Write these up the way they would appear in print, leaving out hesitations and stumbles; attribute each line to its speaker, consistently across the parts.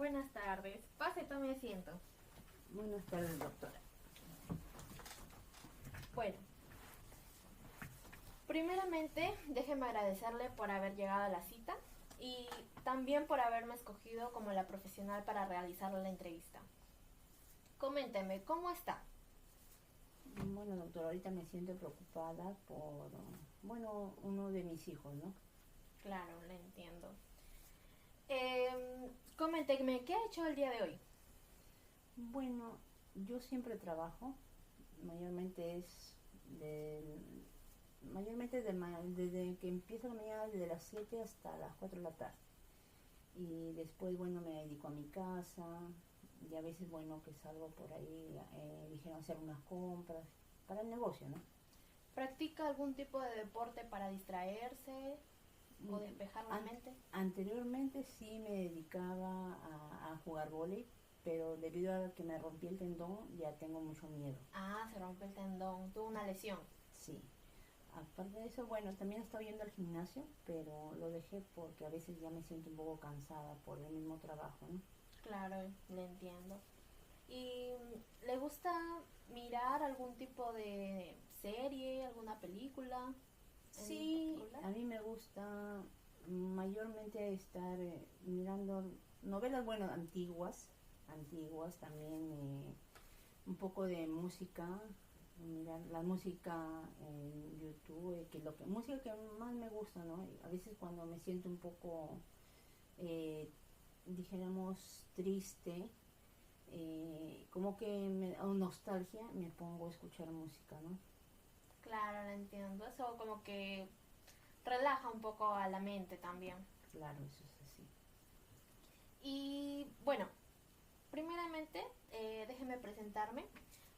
Speaker 1: Buenas tardes. Pase, tome asiento.
Speaker 2: Buenas tardes, doctora.
Speaker 1: Bueno, primeramente, déjeme agradecerle por haber llegado a la cita y también por haberme escogido como la profesional para realizar la entrevista. Coménteme, ¿cómo está?
Speaker 2: Bueno, doctora, ahorita me siento preocupada por, uno de mis hijos, ¿no?
Speaker 1: Claro, le entiendo. Coménteme, ¿qué ha hecho el día de hoy?
Speaker 2: Bueno, yo siempre trabajo, mayormente es desde que empiezo la mañana, desde las 7 hasta las 4 de la tarde. Y después, bueno, me dedico a mi casa y a veces, bueno, que salgo por ahí, dijeron hacer unas compras para el negocio, ¿no?
Speaker 1: ¿Practica algún tipo de deporte para distraerse o despejar la mente?
Speaker 2: Anteriormente sí me dedicaba a jugar vóley, pero debido a que me rompí el tendón ya tengo mucho miedo.
Speaker 1: Ah, se rompe el tendón, tuvo una lesión.
Speaker 2: Sí. Aparte de eso, bueno, también estaba yendo al gimnasio, pero lo dejé porque a veces ya me siento un poco cansada por el mismo trabajo, ¿no?
Speaker 1: Claro, le entiendo. ¿Y le gusta mirar algún tipo de serie, alguna película en
Speaker 2: Sí,
Speaker 1: particular?
Speaker 2: a mí me gusta mayormente estar mirando novelas, bueno, antiguas también, un poco de música, mirar la música en YouTube, música que más me gusta, ¿no? A veces cuando me siento un poco, eh, dijéramos, triste, como que me da nostalgia, me pongo a escuchar música, ¿no?
Speaker 1: Claro, le entiendo. Eso como que relaja un poco a la mente también.
Speaker 2: Claro, eso es así.
Speaker 1: Y bueno, primeramente, déjeme presentarme.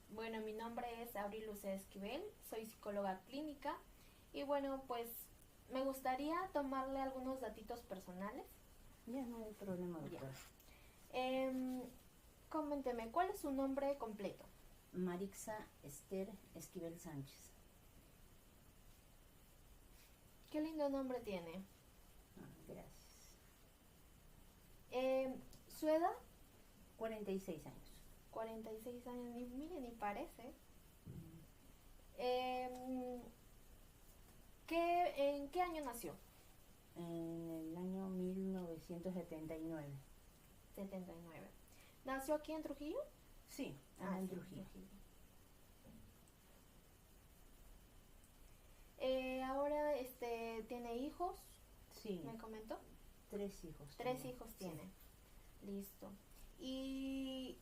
Speaker 1: Bueno, mi nombre es Abril Lucía Esquivel, soy psicóloga clínica y bueno, pues me gustaría tomarle algunos datitos personales.
Speaker 2: Ya no hay problema,
Speaker 1: Ya.
Speaker 2: doctor.
Speaker 1: Em, Coménteme, ¿cuál es su nombre completo?
Speaker 2: Marixa Esther Esquivel Sánchez.
Speaker 1: Qué lindo nombre tiene.
Speaker 2: Gracias.
Speaker 1: ¿Su edad?
Speaker 2: 46 años.
Speaker 1: 46 años, mire, ni parece.
Speaker 2: Mm.
Speaker 1: Em, ¿En qué año nació?
Speaker 2: En el año 1979.
Speaker 1: 79. ¿Nació aquí en Trujillo?
Speaker 2: Sí, en
Speaker 1: Sí,
Speaker 2: Trujillo.
Speaker 1: Ahora, ¿tiene hijos?
Speaker 2: Sí,
Speaker 1: ¿Me comentó?
Speaker 2: 3 hijos.
Speaker 1: Tres
Speaker 2: tengo.
Speaker 1: hijos
Speaker 2: Sí.
Speaker 1: tiene. Listo. ¿Y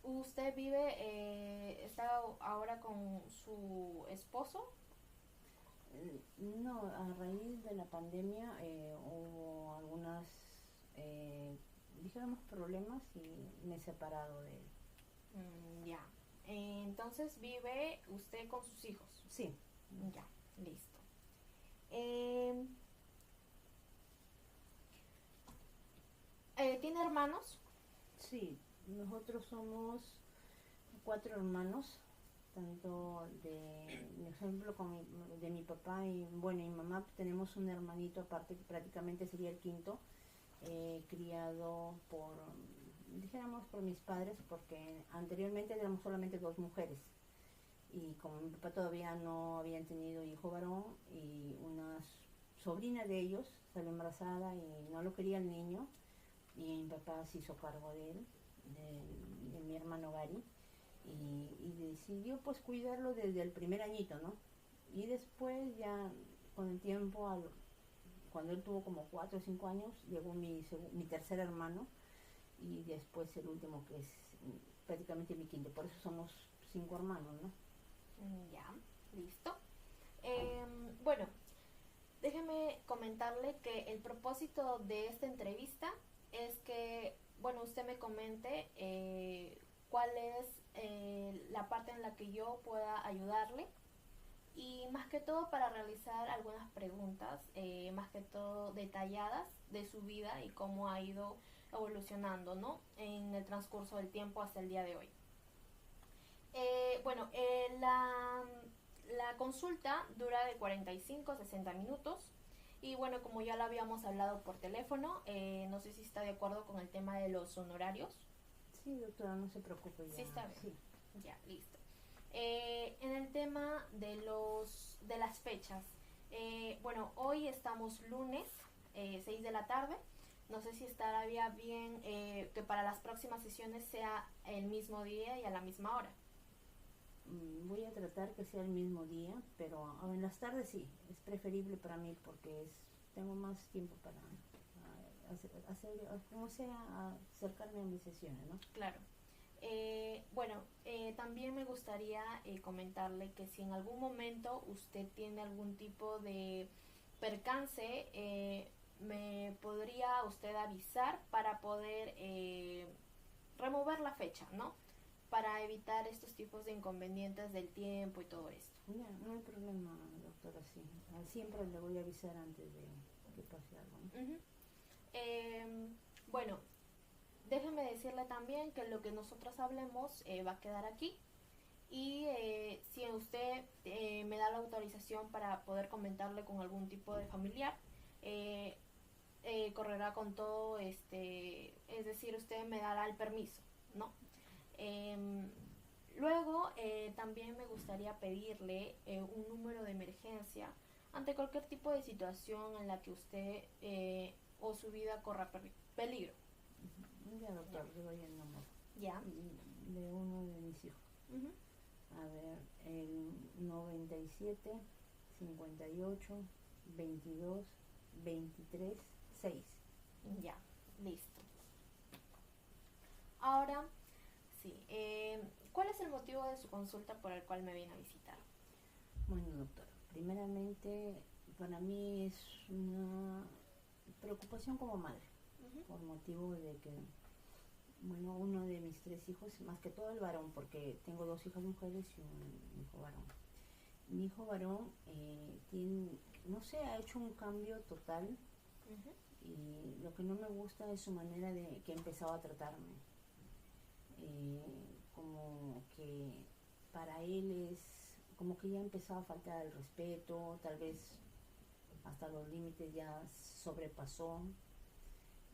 Speaker 1: usted vive, está ahora con su esposo?
Speaker 2: No, a raíz de la pandemia hubo algunas, dijéramos, problemas y me he separado de él.
Speaker 1: Ya. Entonces vive usted con sus hijos.
Speaker 2: Sí.
Speaker 1: Ya, listo. Eh, ¿Tiene hermanos?
Speaker 2: Sí, nosotros somos 4 hermanos, tanto de ejemplo, de mi papá y bueno, y mamá. Tenemos un hermanito aparte que prácticamente sería el quinto, criado dijéramos, por mis padres, porque anteriormente éramos solamente 2 mujeres. Y como mi papá todavía no habían tenido hijo varón, y una sobrina de ellos salió embarazada y no lo quería el niño, y mi papá se hizo cargo de él, de mi hermano Gary, y decidió pues cuidarlo desde el primer añito, ¿no? Y después ya con el tiempo, cuando él tuvo como 4 o 5 años, llegó mi tercer hermano, y después el último, que es prácticamente mi quinto. Por eso somos 5 hermanos, ¿no?
Speaker 1: Ya, listo. Bueno, déjeme comentarle que el propósito de esta entrevista es que, bueno, usted me comente cuál es la parte en la que yo pueda ayudarle y más que todo para realizar algunas preguntas, más que todo detalladas de su vida y cómo ha ido evolucionando, ¿no? En el transcurso del tiempo hasta el día de hoy. Bueno, la consulta dura de 45 a 60 minutos. Y bueno, como ya lo habíamos hablado por teléfono, no sé si está de acuerdo con el tema de los honorarios.
Speaker 2: Sí, doctora, no se preocupe ya.
Speaker 1: Sí, está bien.
Speaker 2: Sí.
Speaker 1: Ya, listo. En el tema de las fechas, bueno, hoy estamos lunes, 6 de la tarde. No sé si estará bien que para las próximas sesiones sea el mismo día y a la misma hora.
Speaker 2: Voy a tratar que sea el mismo día, pero en las tardes sí, es preferible para mí porque tengo más tiempo para como sea, acercarme a mis sesiones, ¿no?
Speaker 1: Claro. Bueno, también me gustaría comentarle que si en algún momento usted tiene algún tipo de percance, me podría usted avisar para poder remover la fecha, ¿no? Para evitar estos tipos de inconvenientes del tiempo y todo esto.
Speaker 2: Ya, no hay problema, doctora, sí. Siempre le voy a avisar antes de que pase algo, ¿no?
Speaker 1: Uh-huh. Bueno, déjeme decirle también que lo que nosotros hablemos va a quedar aquí. Y si usted me da la autorización para poder comentarle con algún tipo de familiar, correrá con todo, es decir, usted me dará el permiso, ¿no? Luego, también me gustaría pedirle un número de emergencia ante cualquier tipo de situación en la que usted o su vida corra peligro.
Speaker 2: Ya, doctor, le doy el número.
Speaker 1: Ya.
Speaker 2: De uno de mis hijos.
Speaker 1: Uh-huh.
Speaker 2: A ver, el 97 58 22 23 6.
Speaker 1: Ya, listo. Ahora, sí, ¿cuál es el motivo de su consulta por el cual me viene a visitar?
Speaker 2: Bueno, doctora, primeramente para mí es una preocupación como madre,
Speaker 1: Uh-huh.
Speaker 2: por motivo de que, bueno, uno de mis 3 hijos, más que todo el varón, porque tengo 2 hijas mujeres y un hijo varón. Mi hijo varón no sé, ha hecho un cambio total. Uh-huh. Y lo que no me gusta es su manera de que empezaba a tratarme. Como que para él es como que ya empezaba a faltar el respeto, tal vez hasta los límites ya sobrepasó.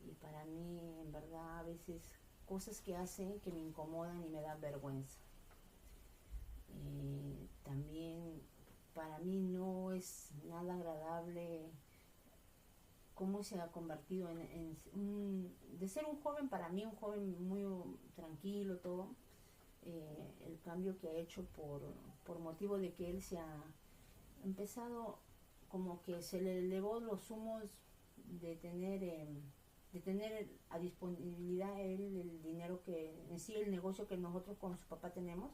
Speaker 2: Y para mí, en verdad, a veces cosas que hace que me incomodan y me dan vergüenza. También para mí no es nada agradable cómo se ha convertido de ser un joven, para mí un joven muy tranquilo, todo, el cambio que ha hecho por motivo de que él se ha empezado, como que se le elevó los humos de tener a disponibilidad él el dinero que, en sí el negocio que nosotros con su papá tenemos,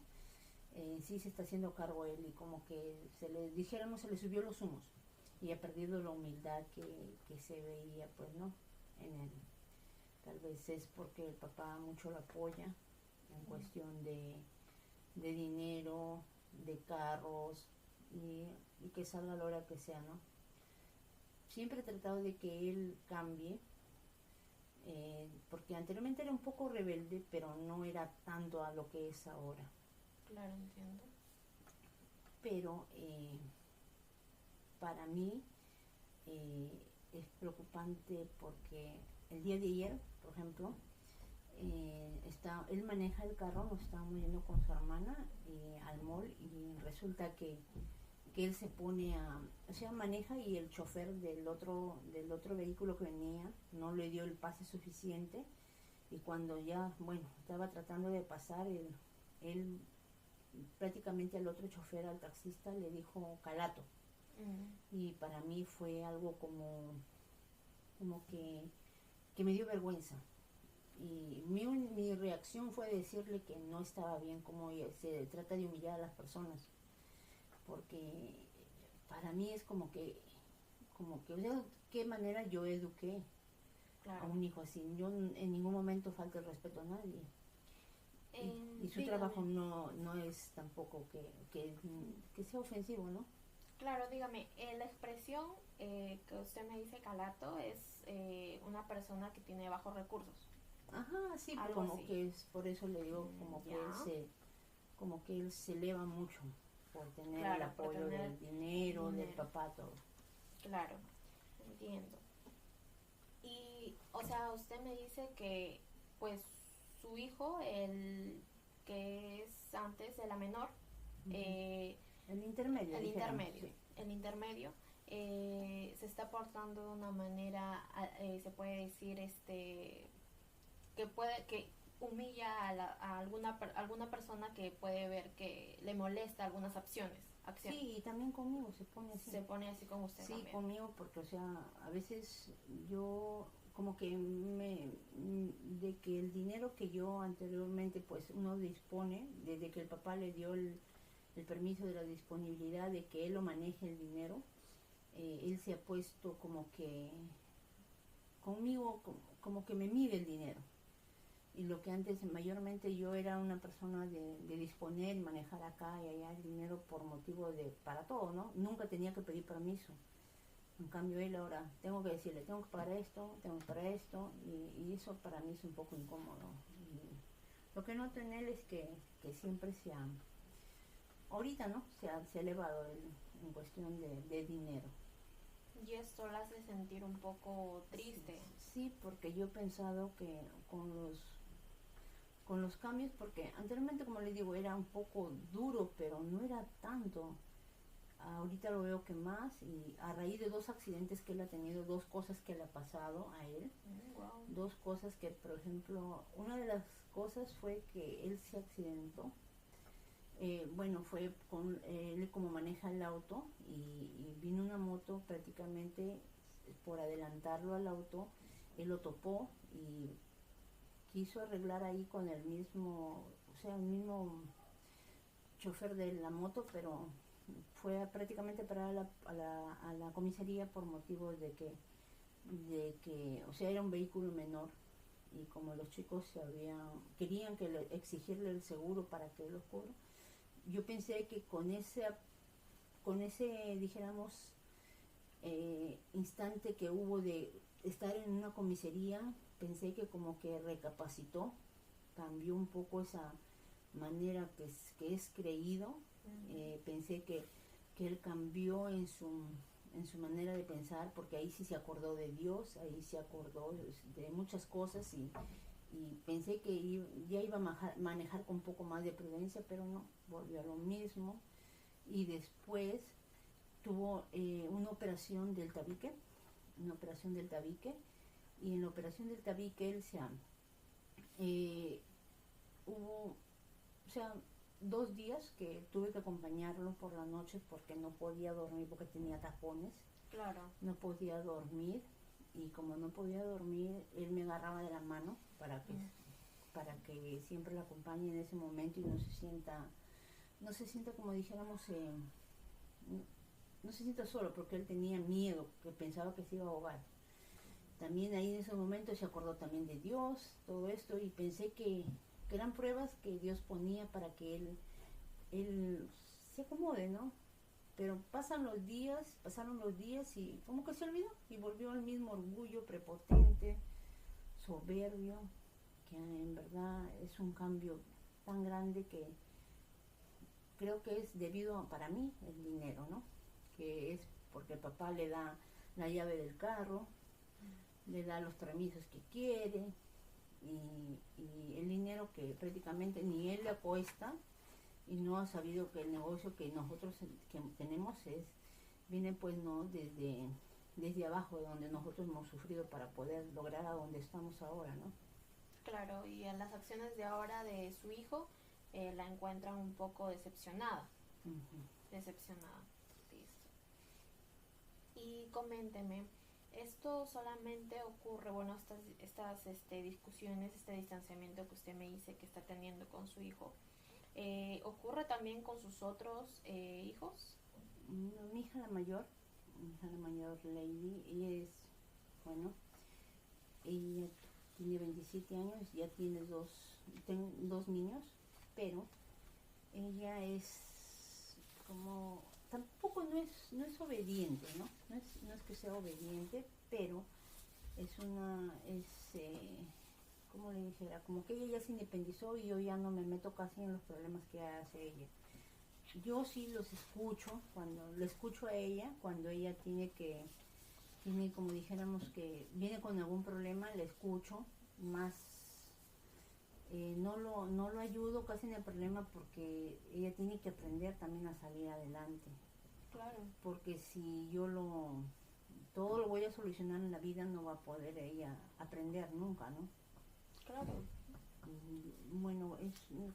Speaker 2: en sí se está haciendo cargo él, y como que se le subió los humos y ha perdido la humildad que se veía, pues, ¿no? En él. Tal vez es porque el papá mucho lo apoya en cuestión de dinero, de carros, y que salga a la hora que sea, ¿no? Siempre he tratado de que él cambie, porque anteriormente era un poco rebelde, pero no era tanto a lo que es ahora.
Speaker 1: Claro, entiendo.
Speaker 2: Pero para mí es preocupante porque el día de ayer, por ejemplo, él maneja el carro, nos estábamos yendo con su hermana al mall, y resulta que él se pone maneja, y el chofer del otro vehículo que venía no le dio el pase suficiente, y cuando ya, bueno, estaba tratando de pasar, él prácticamente al otro chofer, al taxista, le dijo calato. Y para mí fue algo como que me dio vergüenza, y mi reacción fue decirle que no estaba bien como se trata de humillar a las personas, porque para mí es como que de qué manera yo eduqué, claro, a un hijo así. Yo en ningún momento falta el respeto a nadie, y su trabajo no es tampoco que sea ofensivo, ¿no?
Speaker 1: Claro, dígame, la expresión que usted me dice calato es una persona que tiene bajos recursos.
Speaker 2: Ajá, sí, como así, que es, por eso le digo, como que él se eleva mucho por tener, claro, el apoyo del dinero, del papá, todo.
Speaker 1: Claro. entiendo. Y, o sea, usted me dice que, pues, su hijo, el que es antes de la menor,
Speaker 2: Ujú.
Speaker 1: eh,
Speaker 2: El intermedio,
Speaker 1: el
Speaker 2: dijéramos,
Speaker 1: intermedio,
Speaker 2: sí.
Speaker 1: el intermedio, se está portando de una manera, se puede decir, que humilla a alguna persona que puede ver que le molesta algunas acciones.
Speaker 2: Sí, y también conmigo se pone así.
Speaker 1: Se pone así con usted
Speaker 2: Sí,
Speaker 1: también.
Speaker 2: conmigo porque, o sea, a veces yo como que de que el dinero que yo anteriormente, pues uno dispone, desde que el papá le dio el permiso de la disponibilidad de que él lo maneje el dinero, él se ha puesto como que conmigo, como que me mide el dinero. Y lo que antes mayormente yo era una persona de disponer y manejar acá y allá el dinero por motivo de, para todo, ¿no? Nunca tenía que pedir permiso. En cambio él ahora, tengo que decirle, tengo que pagar esto, tengo que pagar esto, y eso para mí es un poco incómodo. Y lo que noto en él es que siempre ahorita, ¿no? Se ha elevado en cuestión de dinero.
Speaker 1: Y esto la hace sentir un poco
Speaker 2: Sí,
Speaker 1: triste.
Speaker 2: sí, porque yo he pensado que con los cambios, porque anteriormente, como les digo, era un poco duro, pero no era tanto. Ahorita lo veo que más, y a raíz de dos accidentes que él ha tenido, dos cosas que le ha pasado a él,
Speaker 1: Wow.
Speaker 2: dos cosas que, por ejemplo, una de las cosas fue que él se accidentó. Bueno, fue con él como maneja el auto, y vino una moto prácticamente por adelantarlo al auto, él lo topó y quiso arreglar ahí con el mismo, o sea, el mismo chofer de la moto, pero fue prácticamente para a la comisaría por motivos de que, o sea, era un vehículo menor, y como los chicos querían que exigirle el seguro para que lo cubra. Yo pensé que con ese dijéramos, instante que hubo de estar en una comisaría, pensé que como que recapacitó, cambió un poco esa manera que es creído. Pensé que él cambió en su manera de pensar, porque ahí sí se acordó de Dios, ahí se acordó de muchas cosas, y pensé que ya iba a manejar con un poco más de prudencia, pero no, volvió a lo mismo. Y después tuvo una operación del tabique, y en la operación del tabique él eh, hubo, o sea, 2 días que tuve que acompañarlo por la noche porque no podía dormir, porque tenía tapones,
Speaker 1: Claro.
Speaker 2: no podía dormir, y como no podía dormir, él me agarraba de la mano para que siempre lo acompañe en ese momento y no se sienta como dijéramos, no se sienta solo, porque él tenía miedo, que pensaba que se iba a ahogar. También ahí en ese momento se acordó también de Dios, todo esto, y pensé que eran pruebas que Dios ponía para que él se acomode, ¿no? Pero pasaron los días y como que se olvidó y volvió al mismo orgullo prepotente, soberbio, que en verdad es un cambio tan grande que creo que es debido para mí el dinero, ¿no? Que es porque el papá le da la llave del carro, le da los permisos que quiere, y el dinero que prácticamente ni él le cuesta, y no ha sabido que el negocio que nosotros que tenemos viene pues no desde abajo, de donde nosotros hemos sufrido para poder lograr a donde estamos ahora, ¿no?
Speaker 1: Claro, y en las acciones de ahora de su hijo la encuentran un poco decepcionada.
Speaker 2: Uh-huh.
Speaker 1: Decepcionada. Listo. Y coménteme, ¿esto solamente ocurre, bueno, estas discusiones, este distanciamiento que usted me dice que está teniendo con su hijo, ocurre también con sus otros hijos?
Speaker 2: No, mi hija la mayor Lady, ella es, bueno, ella tiene 27 años, ya tiene dos niños, pero ella es como, tampoco no es obediente, ¿no? No es que sea obediente, pero como le dijera, como que ella ya se independizó y yo ya no me meto casi en los problemas que hace ella. Yo sí los escucho, cuando la escucho a ella, cuando ella tiene tiene, como dijéramos, que viene con algún problema, le escucho, más no lo ayudo casi en el problema porque ella tiene que aprender también a salir adelante.
Speaker 1: Claro.
Speaker 2: Porque si todo lo voy a solucionar en la vida, no va a poder ella aprender nunca, ¿no?
Speaker 1: Claro.
Speaker 2: Bueno,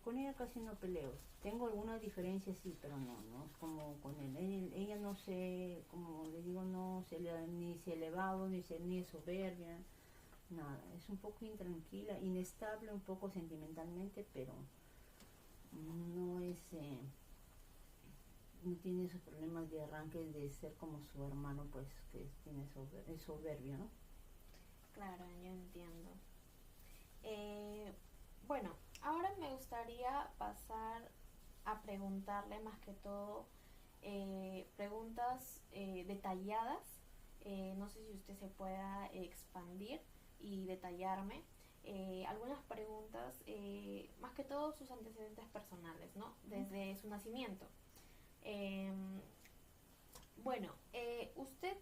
Speaker 2: con ella casi no peleo. Tengo algunas diferencias, sí, pero no es como con él. Ella no sé, como le digo, ni se elevado, ni es soberbia, nada. Es un poco intranquila, inestable un poco sentimentalmente, pero no es, no tiene esos problemas de arranque de ser como su hermano, pues, que es soberbio, ¿no?
Speaker 1: Claro, yo entiendo. Bueno, ahora me gustaría pasar a preguntarle más que todo preguntas detalladas. No sé si usted se pueda expandir y detallarme algunas preguntas, más que todo sus antecedentes personales, ¿no? Desde su nacimiento. Eh, bueno, ¿usted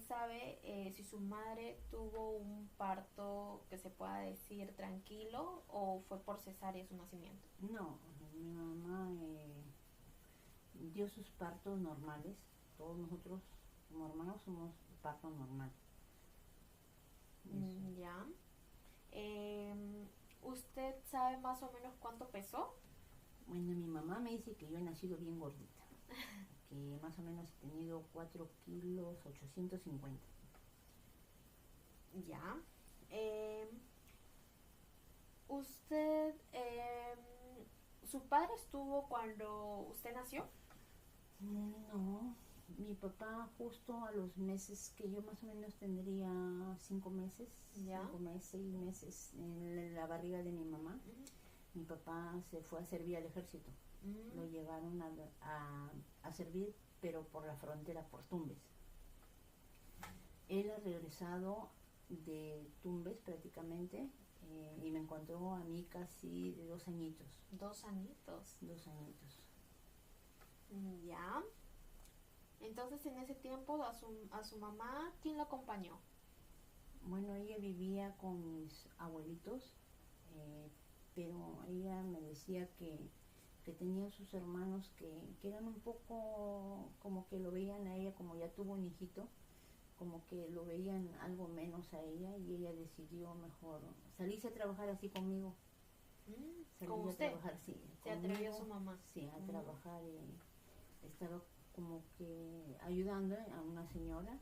Speaker 1: sabe si su madre tuvo un parto que se pueda decir tranquilo o fue por cesárea su nacimiento?
Speaker 2: No, mi mamá dio sus partos normales. Todos nosotros como hermanos somos parto normal.
Speaker 1: Ya. ¿Usted sabe más o menos cuánto pesó?
Speaker 2: Bueno, mi mamá me dice que yo he nacido bien gordita, que más o menos he tenido 4 kilos 850.
Speaker 1: Ya. ¿Usted, su padre estuvo cuando usted nació?
Speaker 2: No, mi papá justo a los meses que yo más o menos tendría 5 meses,
Speaker 1: Ya.
Speaker 2: 5 meses, 6 meses en la barriga de mi mamá, mi papá se fue a servir al ejército. Lo llevaron a servir, pero por la frontera, por Tumbes. Él ha regresado de Tumbes prácticamente y me encontró a mí casi de 2 añitos.
Speaker 1: 2 añitos.
Speaker 2: 2 añitos.
Speaker 1: Ya. Entonces en ese tiempo a su mamá, ¿quién lo acompañó?
Speaker 2: Bueno, ella vivía con mis abuelitos, pero ella me decía que tenía sus hermanos que eran un poco como que lo veían a ella, como ya tuvo un hijito, como que lo veían algo menos a ella y ella decidió mejor salirse a trabajar así conmigo.
Speaker 1: ¿Con usted?
Speaker 2: Trabajar, sí,
Speaker 1: ¿Se atrevió su mamá?
Speaker 2: Sí, a trabajar y estaba como que ayudando a una señora,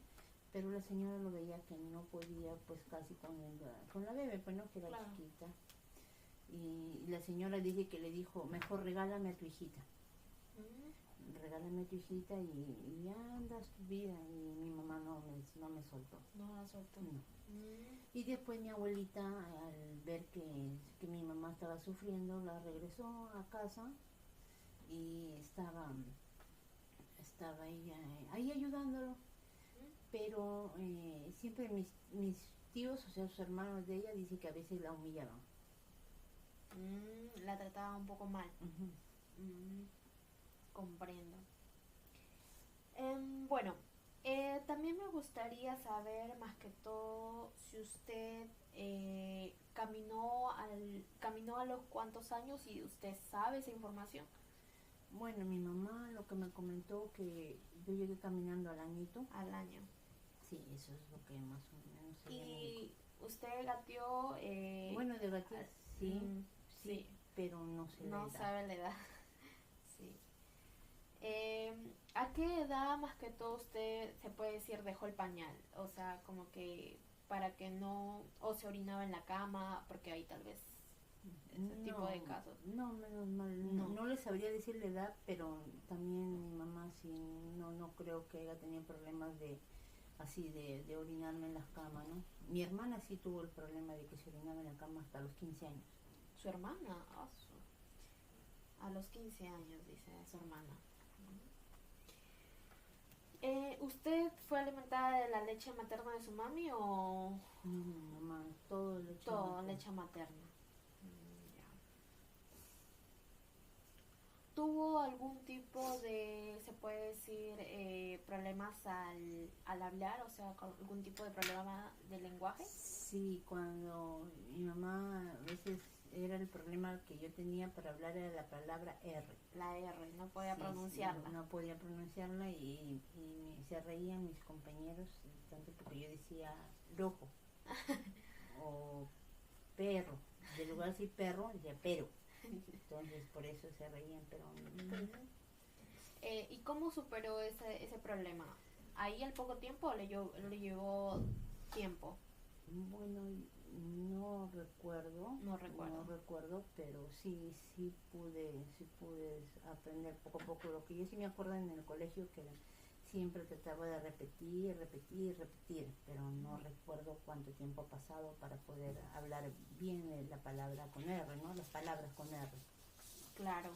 Speaker 2: pero la señora lo veía que no podía, pues casi con la bebé, pues no, que era chiquita. Y la señora dice que le dijo, mejor regálame a tu hijita. Regálame a tu hijita y ya andas tu vida. Y mi mamá no me soltó.
Speaker 1: No la soltó.
Speaker 2: No. Y después mi abuelita, al ver que mi mamá estaba sufriendo, la regresó a casa y estaba ella ahí ayudándolo. Pero siempre mis tíos, o sea, sus hermanos de ella, dicen que a veces la humillaban.
Speaker 1: La trataba un poco mal. Comprendo. Bueno, también me gustaría saber más que todo si usted caminó a los cuantos años y usted sabe esa información.
Speaker 2: Bueno, mi mamá lo que me comentó que yo llegué caminando al añito.
Speaker 1: Al año.
Speaker 2: Sí, eso es lo que más o menos se
Speaker 1: ¿Y usted gateó?
Speaker 2: Bueno, de gatear sí, pero no sé la edad.
Speaker 1: No sabe la edad. Sí. ¿A qué edad más que todo usted se puede decir dejó el pañal? O sea, como que para que no, o se orinaba en la cama, porque hay tal vez ese tipo de casos.
Speaker 2: No, menos mal. No le sabría decir la edad, pero también mi mamá sí, no creo que haya tenido problemas de orinarme en las camas, ¿no? Mi hermana sí tuvo el problema de que se orinaba en la cama hasta los 15 años.
Speaker 1: ¿Su hermana? A los 15 años, dice su hermana. ¿Usted fue alimentada de la leche materna de su mami o...?
Speaker 2: No, mamá, todo
Speaker 1: leche materna. Ya. ¿tuvo algún tipo de, se puede decir, problemas al hablar? O sea, algún tipo de problema de lenguaje.
Speaker 2: Sí, cuando mi mamá a veces era el problema que yo tenía para hablar era la palabra R.
Speaker 1: La R, no podía
Speaker 2: Sí,
Speaker 1: pronunciarla.
Speaker 2: no podía pronunciarla se reían mis compañeros, tanto porque yo decía rojo o perro. De lugar de decir perro, decía pero. Entonces por eso se reían, pero
Speaker 1: ¿Y cómo superó ese problema? ¿Ahí al poco tiempo o le llevó tiempo?
Speaker 2: bueno, no recuerdo,
Speaker 1: No recuerdo.
Speaker 2: no recuerdo, pero sí pude aprender poco a poco. Lo que yo sí me acuerdo en el colegio que siempre trataba de repetir, repetir, repetir, pero no recuerdo cuánto tiempo ha pasado para poder hablar bien la palabra con R, ¿no? Las palabras con R.
Speaker 1: Claro.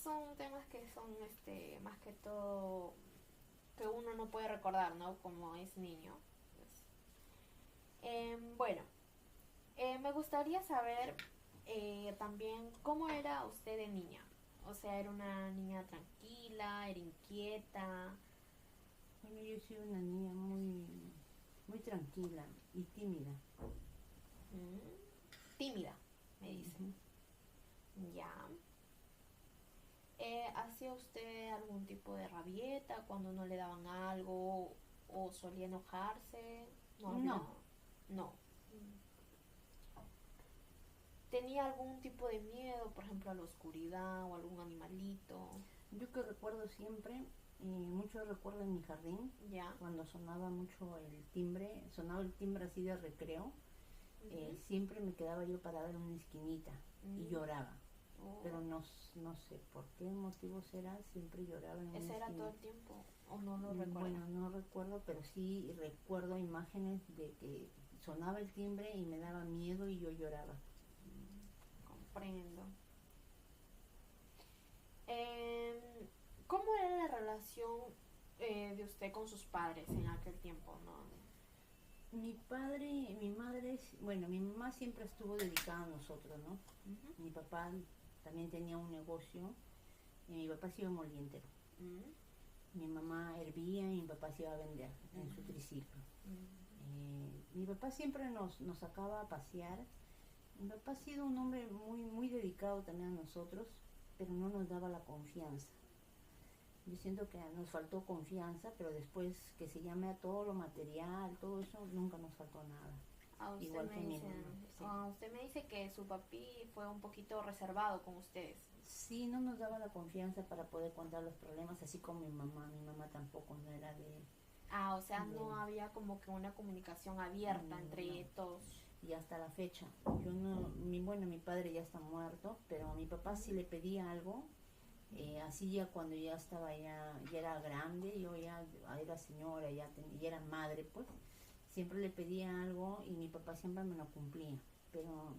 Speaker 1: Son temas que son más que todo que uno no puede recordar, ¿no? Como es niño. Pues, bueno, me gustaría saber también cómo era usted de niña. O sea, ¿era una niña tranquila, era inquieta?
Speaker 2: Bueno, yo soy una niña muy tranquila y tímida.
Speaker 1: Tímida, me dice. Ya. ¿Hacía usted algún tipo de rabieta cuando no le daban algo o solía enojarse?
Speaker 2: No.
Speaker 1: No. ¿Tenía algún tipo de miedo, por ejemplo, a la oscuridad o algún animalito?
Speaker 2: Yo que recuerdo siempre, mucho recuerdo en mi jardín,
Speaker 1: Ya.
Speaker 2: cuando sonaba mucho el timbre, sonaba el timbre así de recreo, siempre me quedaba yo parada en una esquinita y lloraba. Pero no sé por qué motivo será, siempre lloraba en una
Speaker 1: ¿Ese
Speaker 2: esquina.
Speaker 1: era todo el tiempo o no lo recuerdo?
Speaker 2: Bueno, no recuerdo, pero sí recuerdo imágenes de que sonaba el timbre y me daba miedo y yo lloraba.
Speaker 1: Comprendo. ¿Cómo era la relación de usted con sus padres en aquel tiempo, no?
Speaker 2: Mi padre, mi madre, bueno, mi mamá siempre estuvo dedicada a nosotros, ¿no? Mi papá también tenía un negocio y mi papá se iba molientero. Mi mamá hervía y mi papá se iba a vender en su triciclo. Mi papá siempre nos sacaba a pasear. Mi papá ha sido un hombre muy dedicado también a nosotros, pero no nos daba la confianza. Yo siento que nos faltó confianza, pero después que se llame a todo lo material, todo eso, nunca nos faltó nada. Igual que mi mamá.
Speaker 1: Usted me dice que su papi fue un poquito reservado con ustedes.
Speaker 2: Sí, no nos daba la confianza para poder contar los problemas, así como mi mamá. Mi mamá tampoco no era de...
Speaker 1: O sea, no había como que una comunicación abierta entre todos.
Speaker 2: Y hasta la fecha, yo no, mi padre ya está muerto, pero a mi papá sí le pedía algo, así ya cuando ya estaba, ya era grande, yo ya era señora, ya era madre, pues, siempre le pedía algo y mi papá siempre me lo cumplía, pero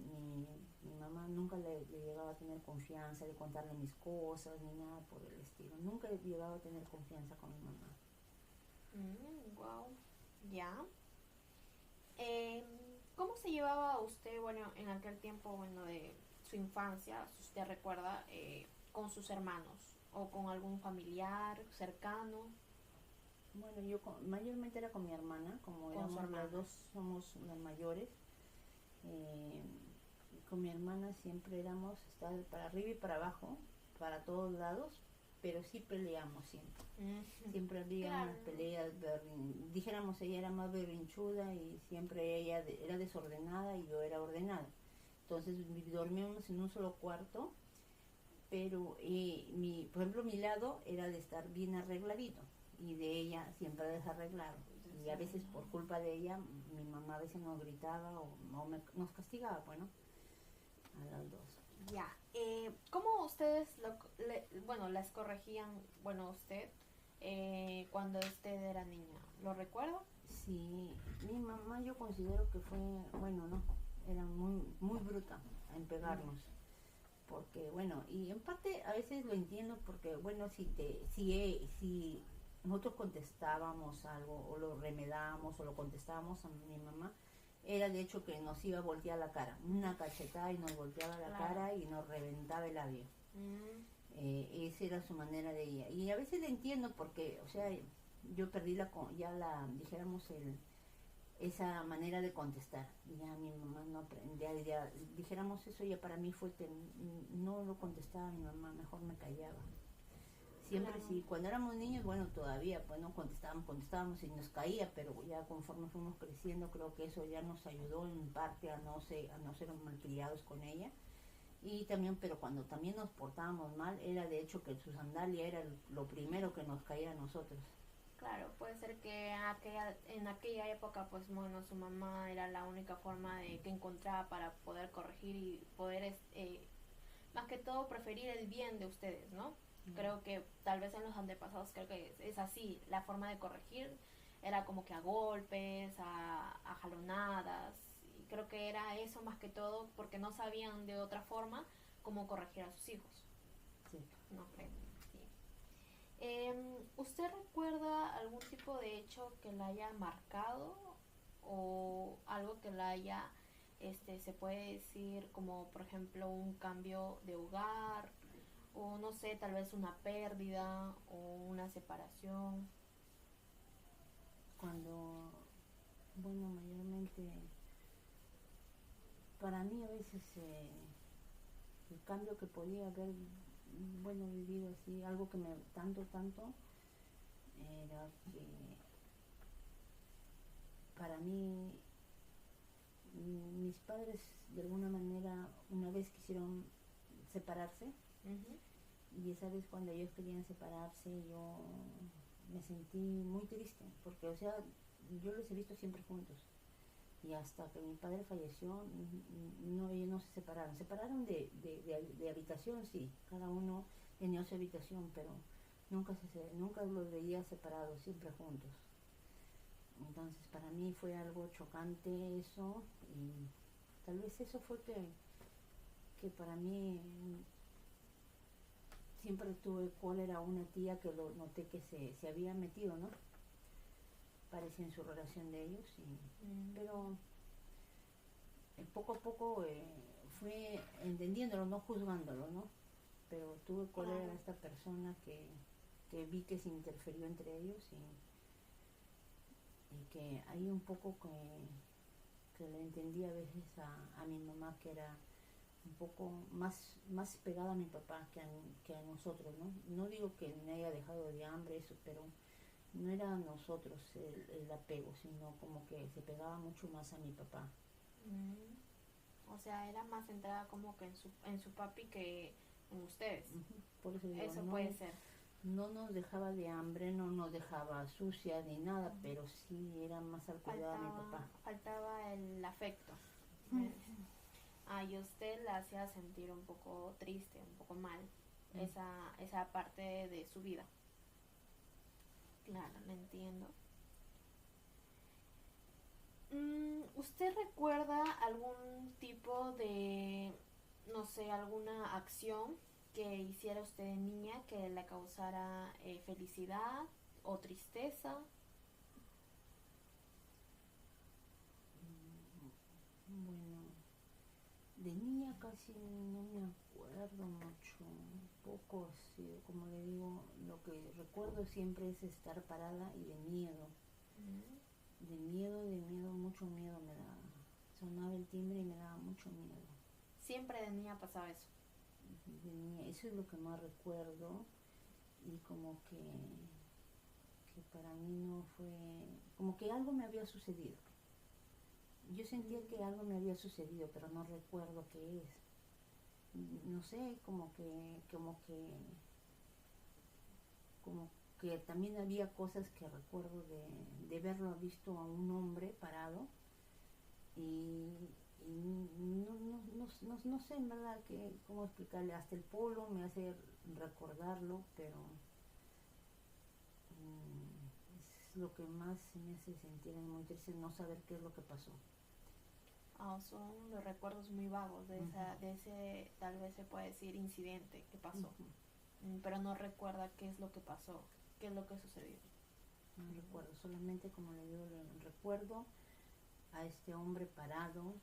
Speaker 2: mi mamá nunca le llegaba a tener confianza de contarle mis cosas ni nada por el estilo, nunca he llegado a tener confianza con mi mamá.
Speaker 1: Wow, ya. ¿Cómo se llevaba usted, bueno, en aquel tiempo, bueno, de su infancia, si usted recuerda, con sus hermanos o con algún familiar cercano?
Speaker 2: Bueno, yo mayormente era con mi hermana, como éramos las dos, somos las mayores. Con mi hermana siempre éramos estar para arriba y para abajo, para todos lados, pero sí peleamos siempre. Siempre había unas peleas, dijéramos ella era más berrinchuda y siempre ella era desordenada y yo era ordenada. Entonces dormíamos en un solo cuarto, pero por ejemplo mi lado era de estar bien arregladito y de ella siempre desarreglado. Y a veces por culpa de ella mi mamá a veces nos gritaba o nos castigaba, bueno, a las dos.
Speaker 1: Ya, ¿cómo ustedes, las corregían, usted, cuando usted era niña? ¿Lo recuerda?
Speaker 2: Sí, mi mamá yo considero que fue, no, era muy bruta en pegarnos. Porque, y en parte a veces lo entiendo porque, si nosotros contestábamos algo o lo remedábamos o lo contestábamos a mi mamá, era de hecho que nos iba a voltear la cara, una cachetada y nos volteaba la cara y nos reventaba el labio.
Speaker 1: Mm,
Speaker 2: Esa era su manera de ella. Y a veces la entiendo porque, o sea, yo perdí dijéramos, esa manera de contestar. Ya mi mamá no aprendía, ya, dijéramos eso, ya para mí fue que no lo contestaba mi mamá, mejor me callaba. Siempre
Speaker 1: claro.
Speaker 2: sí, cuando éramos niños, bueno, todavía, pues no contestábamos y nos caía, pero ya conforme fuimos creciendo, creo que eso ya nos ayudó en parte a no ser malcriados con ella. Y también, pero cuando también nos portábamos mal, era de hecho que su sandalia era lo primero que nos caía a nosotros.
Speaker 1: Claro, puede ser que en aquella época, pues bueno, su mamá era la única forma de que encontraba para poder corregir y poder, más que todo, preferir el bien de ustedes, ¿no? Creo que tal vez en los antepasados creo que es así, la forma de corregir era como que a golpes, a jalonadas, y creo que era eso más que todo porque no sabían de otra forma cómo corregir a sus hijos,
Speaker 2: Sí.
Speaker 1: no creo. Sí. ¿Usted recuerda algún tipo de hecho que la haya marcado o algo que la haya, se puede decir como por ejemplo un cambio de hogar o no sé, tal vez una pérdida o una separación?
Speaker 2: Cuando, bueno, mayormente, para mí a veces el cambio que podía haber, bueno, vivido así, algo que me tanto, era que para mí mis padres de alguna manera una vez quisieron separarse.
Speaker 1: Ujú.
Speaker 2: Y esa vez cuando ellos querían separarse, yo me sentí muy triste, porque, o sea, yo los he visto siempre juntos. Y hasta que mi padre falleció, no, ellos no se separaron. Separaron de habitación, sí, cada uno tenía su habitación, pero nunca los veía separados, siempre juntos. Entonces para mí fue algo chocante eso, y tal vez eso fue que para mí siempre tuve cólera a una tía que lo noté que se había metido, ¿no? Parecía en su relación de ellos,
Speaker 1: Mm,
Speaker 2: pero poco a poco fui entendiéndolo, no juzgándolo, ¿no? Pero tuve cólera a
Speaker 1: claro.
Speaker 2: esta persona que vi que se interfirió entre ellos y que hay un poco que le entendí a veces a mi mamá, que era un poco más pegada a mi papá que a nosotros, ¿no? No digo que me haya dejado de hambre, eso, pero no era a nosotros el apego, sino como que se pegaba mucho más a mi papá.
Speaker 1: Mm, o sea, era más centrada como que en su papi que en ustedes.
Speaker 2: Uh-huh. Por eso digo,
Speaker 1: Eso puede
Speaker 2: no,
Speaker 1: ser.
Speaker 2: no nos dejaba de hambre, no nos dejaba sucia ni nada,
Speaker 1: Ujú.
Speaker 2: pero sí era más al cuidado de mi papá.
Speaker 1: Faltaba el afecto. Me dice. Ah, y usted la hacía sentir un poco triste, un poco mal,
Speaker 2: Mm.
Speaker 1: esa parte de su vida. Claro, lo entiendo. ¿Usted recuerda algún tipo de, no sé, alguna acción que hiciera usted de niña que le causara felicidad o tristeza?
Speaker 2: Bueno, de niña casi no me acuerdo mucho, un poco así, como le digo, lo que recuerdo siempre es estar parada y
Speaker 1: Mm.
Speaker 2: de miedo, mucho miedo me daba. Sonaba el timbre y me daba mucho miedo.
Speaker 1: Siempre de niña pasaba eso.
Speaker 2: De niña, eso es lo que más recuerdo, y como que para mí no fue, como que algo me había sucedido. Yo sentía que
Speaker 1: Mm.
Speaker 2: algo me había sucedido, pero no recuerdo qué es. No sé, como que también había cosas que recuerdo de verlo visto a un hombre parado, y no sé en verdad cómo explicarle. Hasta el polo me hace recordarlo, pero es lo que más me hace sentir muy triste, no saber qué es lo que pasó.
Speaker 1: Ah, son los recuerdos muy vagos
Speaker 2: Uh-huh.
Speaker 1: de ese, tal vez se puede decir, incidente que pasó.
Speaker 2: Uh-huh.
Speaker 1: Pero no recuerda qué es lo que pasó, qué es lo que sucedió.
Speaker 2: No
Speaker 1: Mm.
Speaker 2: recuerdo, solamente como le digo, recuerdo a este hombre parado,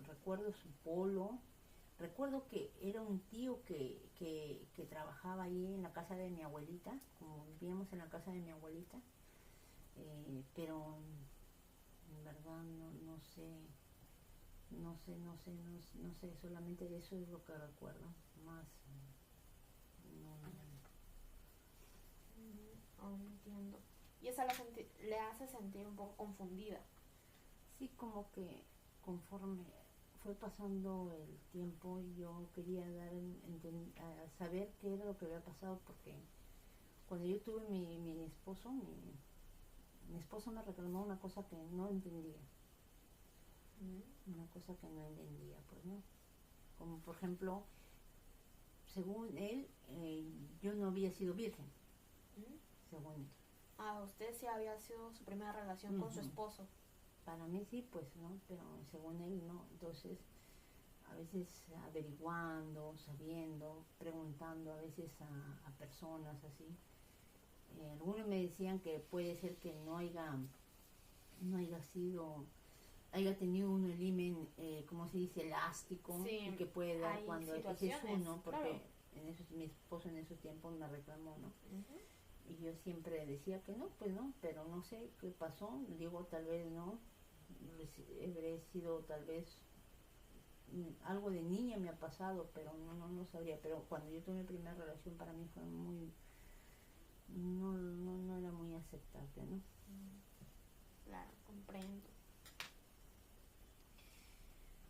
Speaker 2: recuerdo su polo, recuerdo que era un tío que trabajaba ahí en la casa de mi abuelita, como vivíamos en la casa de mi abuelita, pero en verdad no sé, solamente de eso es lo que recuerdo, más
Speaker 1: Oh, entiendo. Y eso le hace sentir un poco confundida.
Speaker 2: sí, como que conforme fue pasando el tiempo yo quería a saber qué era lo que había pasado, porque cuando yo tuve mi esposo, mi esposo me reclamó una cosa que no entendía, una cosa que no entendía, pues no, como por ejemplo, según él, yo no había sido virgen, según él.
Speaker 1: Ah, usted sí había sido su primera relación con su esposo.
Speaker 2: Para mí sí, pues no, pero según él no. Entonces, a veces averiguando, sabiendo, preguntando a veces a personas así. Algunos me decían que puede ser que no haya sido, haya tenido un himen, como se dice, elástico,
Speaker 1: Sí,
Speaker 2: y que puede dar cuando es uno, porque
Speaker 1: claro.
Speaker 2: mi esposo en esos tiempos me reclamó, ¿no? Y yo siempre decía que no, pues no, pero no sé qué pasó, digo, tal vez no, habré sido tal vez algo de niña me ha pasado, pero no sabría. Pero cuando yo tuve mi primera relación, para mí fue muy, no era muy aceptable, ¿no?
Speaker 1: Claro, comprendo.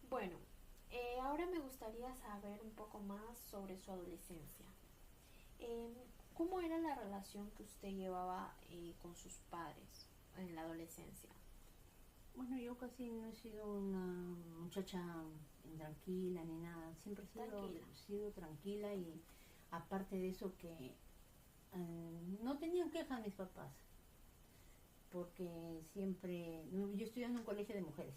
Speaker 1: Bueno, ahora me gustaría saber un poco más sobre su adolescencia. ¿Cómo era la relación que usted llevaba con sus padres en la adolescencia?
Speaker 2: Bueno, yo casi no he sido una muchacha intranquila ni nada, siempre he sido tranquila, y aparte de eso que no tenían quejas mis papás, porque siempre, yo estudié en un colegio de mujeres.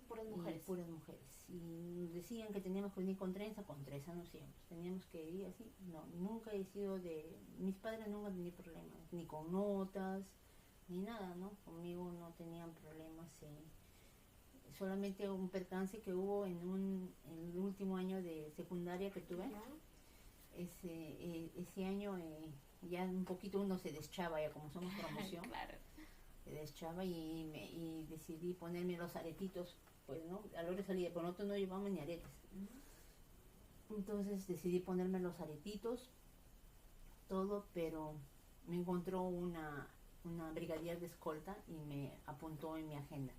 Speaker 1: Puras mujeres.
Speaker 2: Puras mujeres. Y decían que teníamos que venir con trenza no siempre. Teníamos que ir así. No, nunca he sido de... Mis padres nunca han tenido problemas, ni con notas, ni nada, ¿no? Conmigo no tenían problemas. Solamente un percance que hubo en el último año de secundaria que tuve. Ese año ya un poquito uno se deschaba, ya como somos promoción.
Speaker 1: Claro.
Speaker 2: Se deschaba y decidí ponerme los aretitos, pues no, a la hora de salida, pero nosotros no llevamos ni aretes. Entonces decidí ponerme los aretitos, todo, pero me encontró una brigadier de escolta y me apuntó en mi agenda.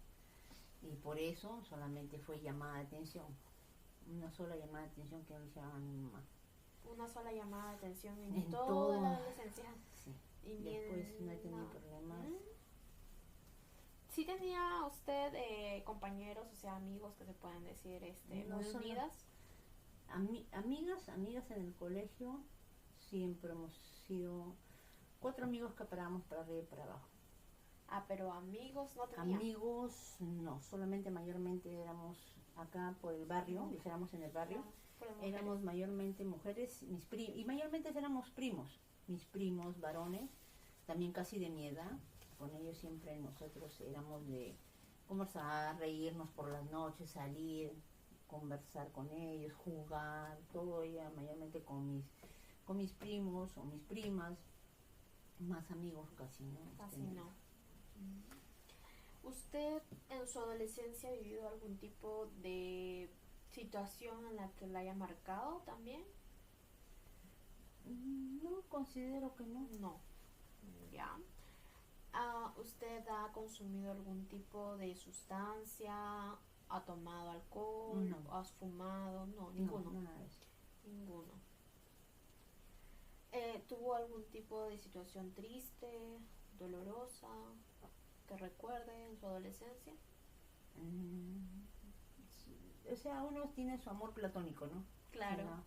Speaker 2: Y por eso solamente fue llamada de atención, una sola llamada de atención que no se llama mi mamá.
Speaker 1: Una sola llamada de atención en toda la adolescencia.
Speaker 2: Sí. Y después no he tenido problemas.
Speaker 1: ¿Sí tenía usted compañeros, o sea, amigos que se pueden decir muy unidas?
Speaker 2: Amigas en el colegio, siempre hemos sido 4 amigos que parábamos para arriba y para abajo.
Speaker 1: Ah, pero amigos no tenía.
Speaker 2: Amigos no, solamente mayormente éramos acá por el barrio, dijéramos en el barrio, éramos mayormente mujeres, y mayormente éramos primos, mis primos varones, también casi de mi edad. Con ellos siempre nosotros éramos de conversar, reírnos por las noches, salir, conversar con ellos, jugar, todo ella mayormente con mis primos o mis primas, más amigos casi, ¿no?
Speaker 1: Casi no. ¿Usted en su adolescencia ha vivido algún tipo de situación en la que la haya marcado también?
Speaker 2: No, considero que no.
Speaker 1: No. Ya. ¿Usted ha consumido algún tipo de sustancia? ¿Ha tomado alcohol?
Speaker 2: No.
Speaker 1: ¿Has fumado? No, ninguno.
Speaker 2: No, nada de eso.
Speaker 1: Ninguno. ¿Tuvo algún tipo de situación triste, dolorosa, que recuerde en su adolescencia?
Speaker 2: O sea, uno tiene su amor platónico, ¿no?
Speaker 1: Claro.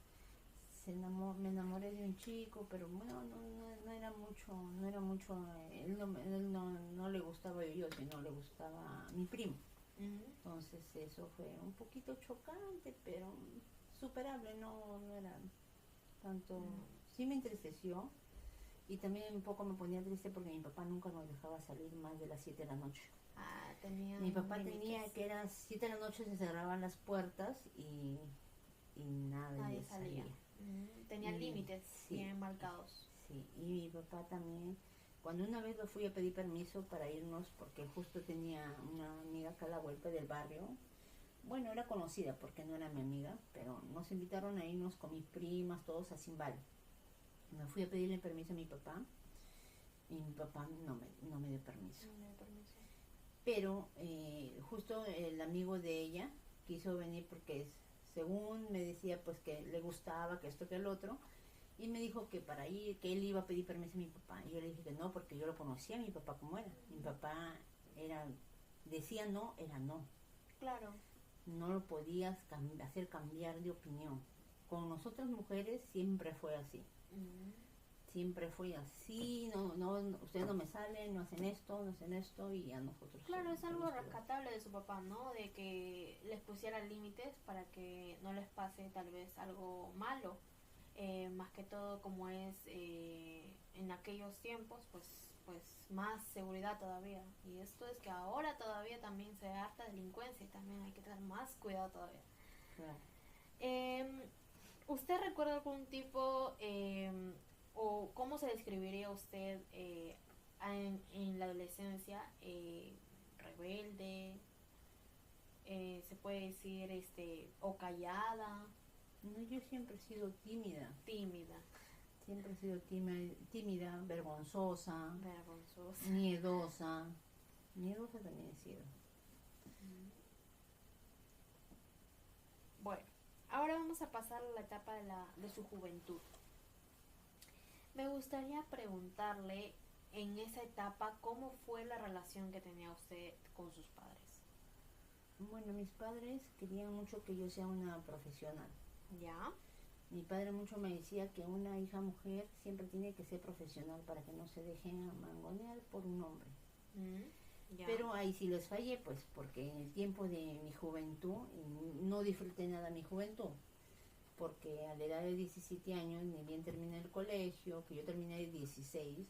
Speaker 2: Me enamoré de un chico, pero bueno, no era mucho, él no le gustaba yo, sino le gustaba mi primo. Entonces eso fue un poquito chocante, pero superable, no era tanto. Sí me entristeció, y también un poco me ponía triste porque mi papá nunca nos dejaba salir más de las 7 de la noche.
Speaker 1: Tenía
Speaker 2: mi papá
Speaker 1: límites.
Speaker 2: tenía que eran 7 de la noche, se cerraban las puertas y y nadie
Speaker 1: Nadie salía.
Speaker 2: salía.
Speaker 1: Tenían
Speaker 2: Y
Speaker 1: límites
Speaker 2: sí,
Speaker 1: bien marcados.
Speaker 2: sí, y mi papá también. Cuando una vez lo fui a pedir permiso para irnos, porque justo tenía una amiga acá a la vuelta del barrio, bueno, era conocida porque no era mi amiga, pero nos invitaron a irnos con mis primas, todos a Zimbal. Me fui a pedirle permiso a mi papá y mi papá no me dio permiso.
Speaker 1: No me dio permiso.
Speaker 2: Pero justo el amigo de ella quiso venir porque según me decía pues que le gustaba, que esto, que el otro, y me dijo que para ir, que él iba a pedir permiso a mi papá. Y yo le dije que no, porque yo lo conocía a mi papá como era. Mi papá era, decía no, era no.
Speaker 1: Claro.
Speaker 2: No lo podías hacer cambiar de opinión. Con nosotras mujeres siempre fue así. Siempre fue así, ustedes no me salen, no hacen esto, y a nosotros.
Speaker 1: Claro, es algo
Speaker 2: nos
Speaker 1: rescatable de su papá, ¿no? De que les pusiera límites para que no les pase tal vez algo malo. Más que todo como es en aquellos tiempos, pues más seguridad todavía. Y esto es que ahora todavía también se ve harta delincuencia y también hay que tener más cuidado todavía.
Speaker 2: Claro.
Speaker 1: ¿Usted recuerda algún tipo o cómo se describiría usted en la adolescencia? Rebelde, se puede decir, o callada.
Speaker 2: No, yo siempre he sido tímida.
Speaker 1: Tímida.
Speaker 2: Siempre he sido tímida, vergonzosa,
Speaker 1: Vergonzosa.
Speaker 2: miedosa. Miedosa también he sido.
Speaker 1: Bueno, ahora vamos a pasar a la etapa de su juventud. Me gustaría preguntarle en esa etapa cómo fue la relación que tenía usted con sus padres.
Speaker 2: Bueno, mis padres querían mucho que yo sea una profesional.
Speaker 1: ¿Ya?
Speaker 2: Mi padre mucho me decía que una hija mujer siempre tiene que ser profesional para que no se dejen mangonear por un hombre.
Speaker 1: ¿Ya?
Speaker 2: Pero ahí sí les fallé, pues, porque en el tiempo de mi juventud no disfruté nada mi juventud. Porque a la edad de 17 años, ni bien terminé el colegio, que yo terminé de 16,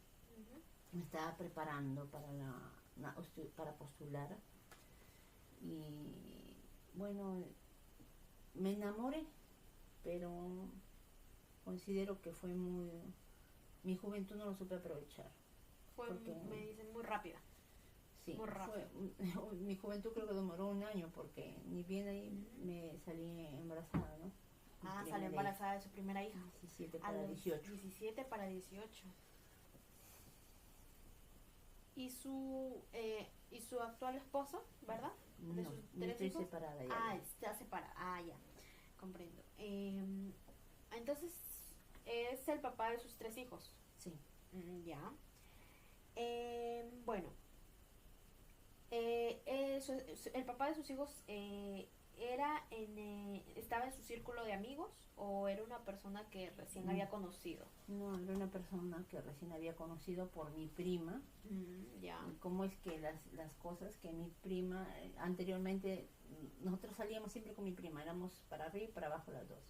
Speaker 2: me estaba preparando para postular. Y bueno, me enamoré, pero considero que fue mi juventud no lo supe aprovechar.
Speaker 1: Fue, me dicen, muy rápida.
Speaker 2: Sí,
Speaker 1: muy rápido.
Speaker 2: Mi juventud creo que demoró un año porque ni bien ahí me salí embarazada, ¿no?
Speaker 1: Salió embarazada de su primera hija.
Speaker 2: 17 para 18.
Speaker 1: 17 para 18. Y su actual esposo, ¿verdad?
Speaker 2: No, no estoy separada ya.
Speaker 1: Está separada. Ya. Comprendo. Entonces, es el papá de sus 3 hijos.
Speaker 2: Sí.
Speaker 1: Ya. Bueno. El papá de sus hijos estaba en su círculo de amigos o era una persona que recién había conocido.
Speaker 2: No, era una persona que recién había conocido por mi prima.
Speaker 1: Ya.
Speaker 2: Y cómo es que las cosas que mi prima anteriormente, nosotros salíamos siempre con mi prima, éramos para arriba y para abajo las dos.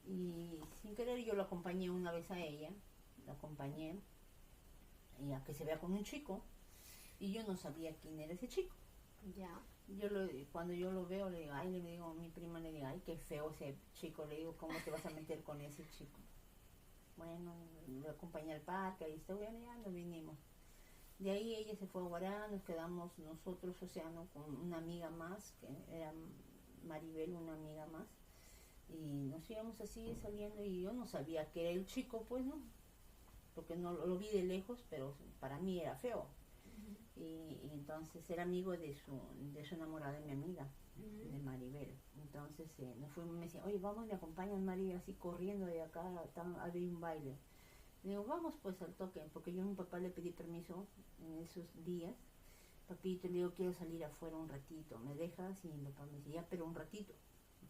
Speaker 2: Y sin querer yo lo acompañé una vez a ella, la acompañé y a que se vea con un chico. Y yo no sabía quién era ese chico.
Speaker 1: Ya.
Speaker 2: Cuando yo lo veo, le digo a mi prima, le digo, ay, qué feo ese chico. Le digo, ¿cómo te vas a meter con ese chico? Bueno, lo acompañé al parque, ahí está, bueno, ya nos vinimos. De ahí ella se fue a Guará, nos quedamos nosotros, o sea, ¿no? Con una amiga más, que era Maribel, una amiga más. Y nos íbamos así saliendo y yo no sabía que era el chico, pues, ¿no? Porque no lo vi de lejos, pero para mí era feo. Y entonces era amigo de su enamorada, de mi amiga, de Maribel. Entonces nos fuimos, me decía, oye, vamos, me acompañan, María, así corriendo de acá, había un baile. Le digo, vamos pues al toque, porque yo a mi papá le pedí permiso en esos días. Papito, le digo, quiero salir afuera un ratito, ¿me dejas? Y mi papá me decía, ya, pero un ratito,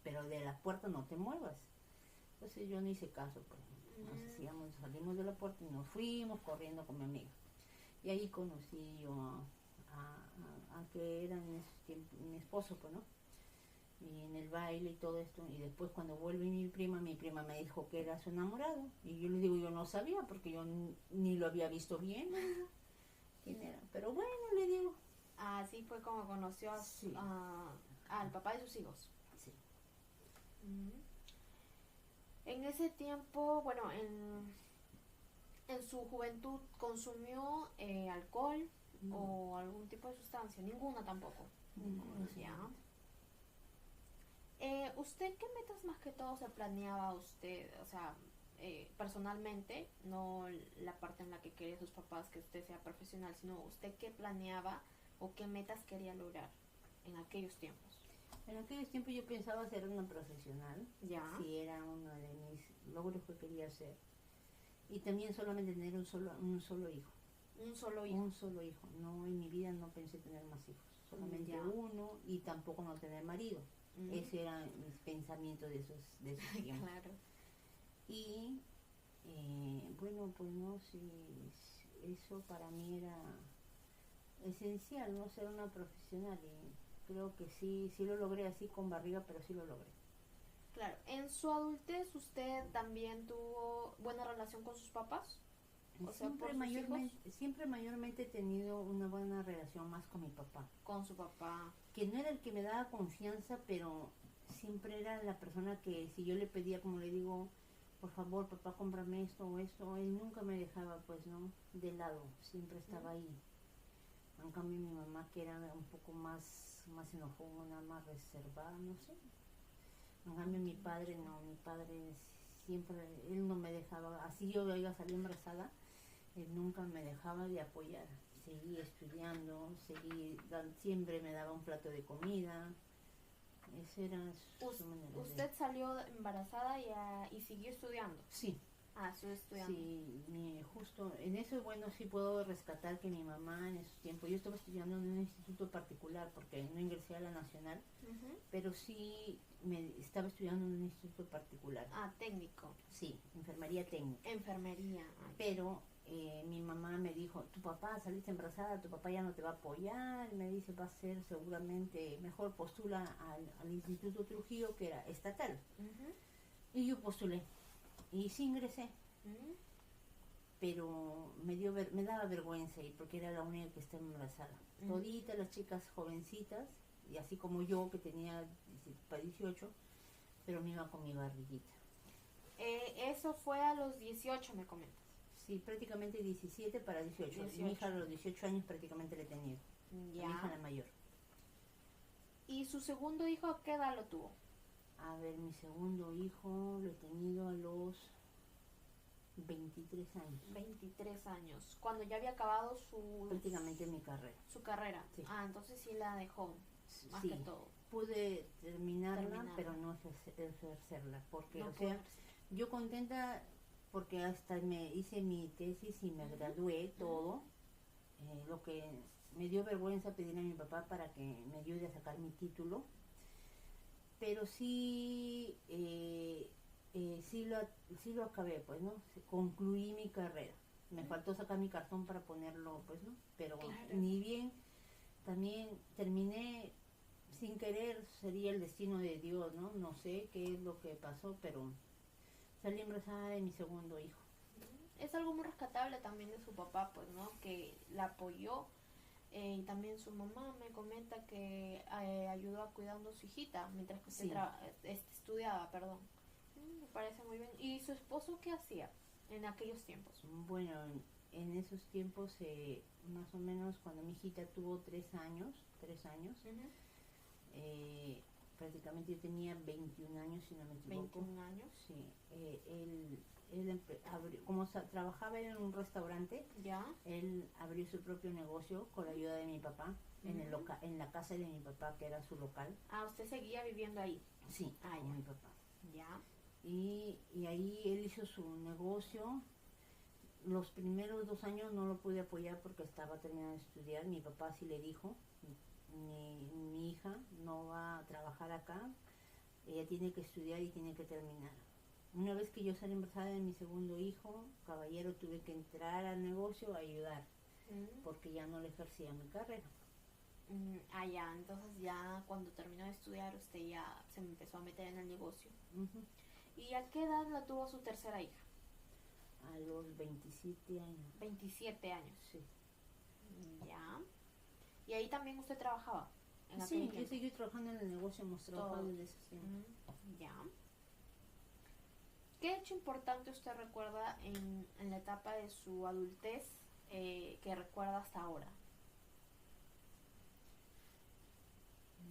Speaker 2: pero de la puerta no te muevas. Entonces yo no hice caso, pues. Entonces salimos de la puerta y nos fuimos corriendo con mi amiga. Y ahí conocí yo a que era en ese tiempo mi esposo, pues, ¿no? Y en el baile y todo esto. Y después cuando vuelve mi prima me dijo que era su enamorado. Y yo le digo, yo no sabía porque yo ni lo había visto bien, ¿no? ¿Quién era? Pero bueno, le digo.
Speaker 1: Así fue como conoció al papá de sus hijos.
Speaker 2: Sí.
Speaker 1: En ese tiempo, bueno, en su juventud consumió alcohol
Speaker 2: No,
Speaker 1: o algún tipo de sustancia, ninguna tampoco.
Speaker 2: ninguna
Speaker 1: Ya.
Speaker 2: señorita.
Speaker 1: ¿Usted qué metas más que todo se planeaba usted, o sea, personalmente, no la parte en la que quería sus papás que usted sea profesional, sino usted qué planeaba o qué metas quería lograr en aquellos tiempos?
Speaker 2: En aquellos tiempos yo pensaba ser una profesional,
Speaker 1: Ya.
Speaker 2: si era uno de mis logros que quería hacer. Y también solamente tener un solo hijo.
Speaker 1: Un solo hijo.
Speaker 2: Un solo hijo. No, en mi vida no pensé tener más hijos. Solamente
Speaker 1: Ya.
Speaker 2: uno y tampoco no tener marido. Ese era mis pensamientos de esos tiempos.
Speaker 1: Claro.
Speaker 2: Y bueno, pues no, si eso para mí era esencial, no ser una profesional. Y creo que sí, sí lo logré así con barriga, pero sí lo logré.
Speaker 1: Claro. ¿En su adultez usted también tuvo buena relación con sus papás? O sea, por sus hijos,
Speaker 2: Siempre mayormente he tenido una buena relación más con mi papá.
Speaker 1: con su papá.
Speaker 2: Que no era el que me daba confianza, pero siempre era la persona que si yo le pedía, como le digo, por favor, papá, cómprame esto o esto, él nunca me dejaba, pues, ¿no? De lado, siempre estaba ahí. En cambio, mi mamá, que era un poco más enojona, más reservada, no sé. En cambio, mi padre no, mi padre siempre, él no me dejaba, así yo iba a salir embarazada, él nunca me dejaba de apoyar. Seguí estudiando, siempre me daba un plato de comida. Esa era su manera de...
Speaker 1: ¿Usted salió embarazada y siguió estudiando?
Speaker 2: Sí,
Speaker 1: Ah, estuvo estudiando.
Speaker 2: sí, justo en eso, bueno, sí puedo rescatar que mi mamá en esos tiempos, yo estaba estudiando en un instituto particular porque no ingresé a la nacional, pero sí me estaba estudiando en un instituto particular.
Speaker 1: Ah, técnico.
Speaker 2: Sí, enfermería técnica.
Speaker 1: Enfermería.
Speaker 2: Pero mi mamá me dijo, tu papá saliste embarazada, tu papá ya no te va a apoyar, me dice, va a ser seguramente mejor postula al Instituto Trujillo, que era estatal. Y yo postulé, y sí ingresé, pero me daba vergüenza ir porque era la única que estaba embarazada. Toditas las chicas jovencitas, y así como yo que tenía 18, pero me iba con mi barriguita.
Speaker 1: Eso fue a los 18, me comentas.
Speaker 2: Sí, prácticamente 17 para 18.
Speaker 1: 18.
Speaker 2: Mi hija a los 18 años prácticamente le he tenido.
Speaker 1: Ya.
Speaker 2: Mi hija la mayor.
Speaker 1: ¿Y su segundo hijo a qué edad lo tuvo?
Speaker 2: A ver, mi segundo hijo lo he tenido a los 23 años.
Speaker 1: 23 años. Cuando ya había acabado
Speaker 2: Prácticamente mi carrera.
Speaker 1: su carrera.
Speaker 2: Sí.
Speaker 1: Ah, entonces sí la dejó, más
Speaker 2: Sí,
Speaker 1: que todo.
Speaker 2: pude terminarla, pero no ejercerla. Porque,
Speaker 1: No
Speaker 2: o sea,
Speaker 1: pudo.
Speaker 2: yo contenta porque hasta me hice mi tesis y me gradué todo. Lo que me dio vergüenza pedir a mi papá para que me ayude a sacar mi título. Pero sí, sí lo acabé, pues, ¿no? Concluí mi carrera. Me faltó sacar mi cartón para ponerlo, pues, ¿no? Pero
Speaker 1: Claro.
Speaker 2: ni bien, también terminé sin querer, sería el destino de Dios, ¿no? No sé qué es lo que pasó, pero salí embarazada de mi segundo hijo.
Speaker 1: Es algo muy rescatable también de su papá, pues, ¿no? Que la apoyó. Y también su mamá me comenta que ayudó a cuidando a su hijita mientras que usted
Speaker 2: Sí.
Speaker 1: estudiaba, perdón. Me parece muy bien. ¿Y su esposo qué hacía en aquellos tiempos?
Speaker 2: Bueno, en esos tiempos, más o menos cuando mi hijita tuvo 3 años, prácticamente yo tenía 21 años, si no me equivoco.
Speaker 1: 21 años.
Speaker 2: Sí, él como trabajaba en un restaurante,
Speaker 1: Ya.
Speaker 2: él abrió su propio negocio con la ayuda de mi papá, en la casa de mi papá, que era su local.
Speaker 1: Ah, usted seguía viviendo ahí.
Speaker 2: Sí,
Speaker 1: Ah,
Speaker 2: con
Speaker 1: ya.
Speaker 2: mi papá.
Speaker 1: Ya.
Speaker 2: Y ahí él hizo su negocio. Los primeros 2 años no lo pude apoyar porque estaba terminando de estudiar. Mi papá sí le dijo, mi hija no va a trabajar acá, ella tiene que estudiar y tiene que terminar. Una vez que yo salí embarazada de mi segundo hijo, caballero, tuve que entrar al negocio a ayudar, porque ya no le ejercía mi carrera.
Speaker 1: Ya, entonces ya cuando terminó de estudiar usted ya se empezó a meter en el negocio. ¿Y a qué edad la tuvo su tercera hija?
Speaker 2: A los 27 años.
Speaker 1: 27 años.
Speaker 2: Sí.
Speaker 1: Ya. ¿Y ahí también usted trabajaba?
Speaker 2: Sí, yo seguí trabajando en el negocio, hemos trabajado desde ese tiempo.
Speaker 1: Ya. ¿Qué hecho importante usted recuerda en la etapa de su adultez que recuerda hasta ahora?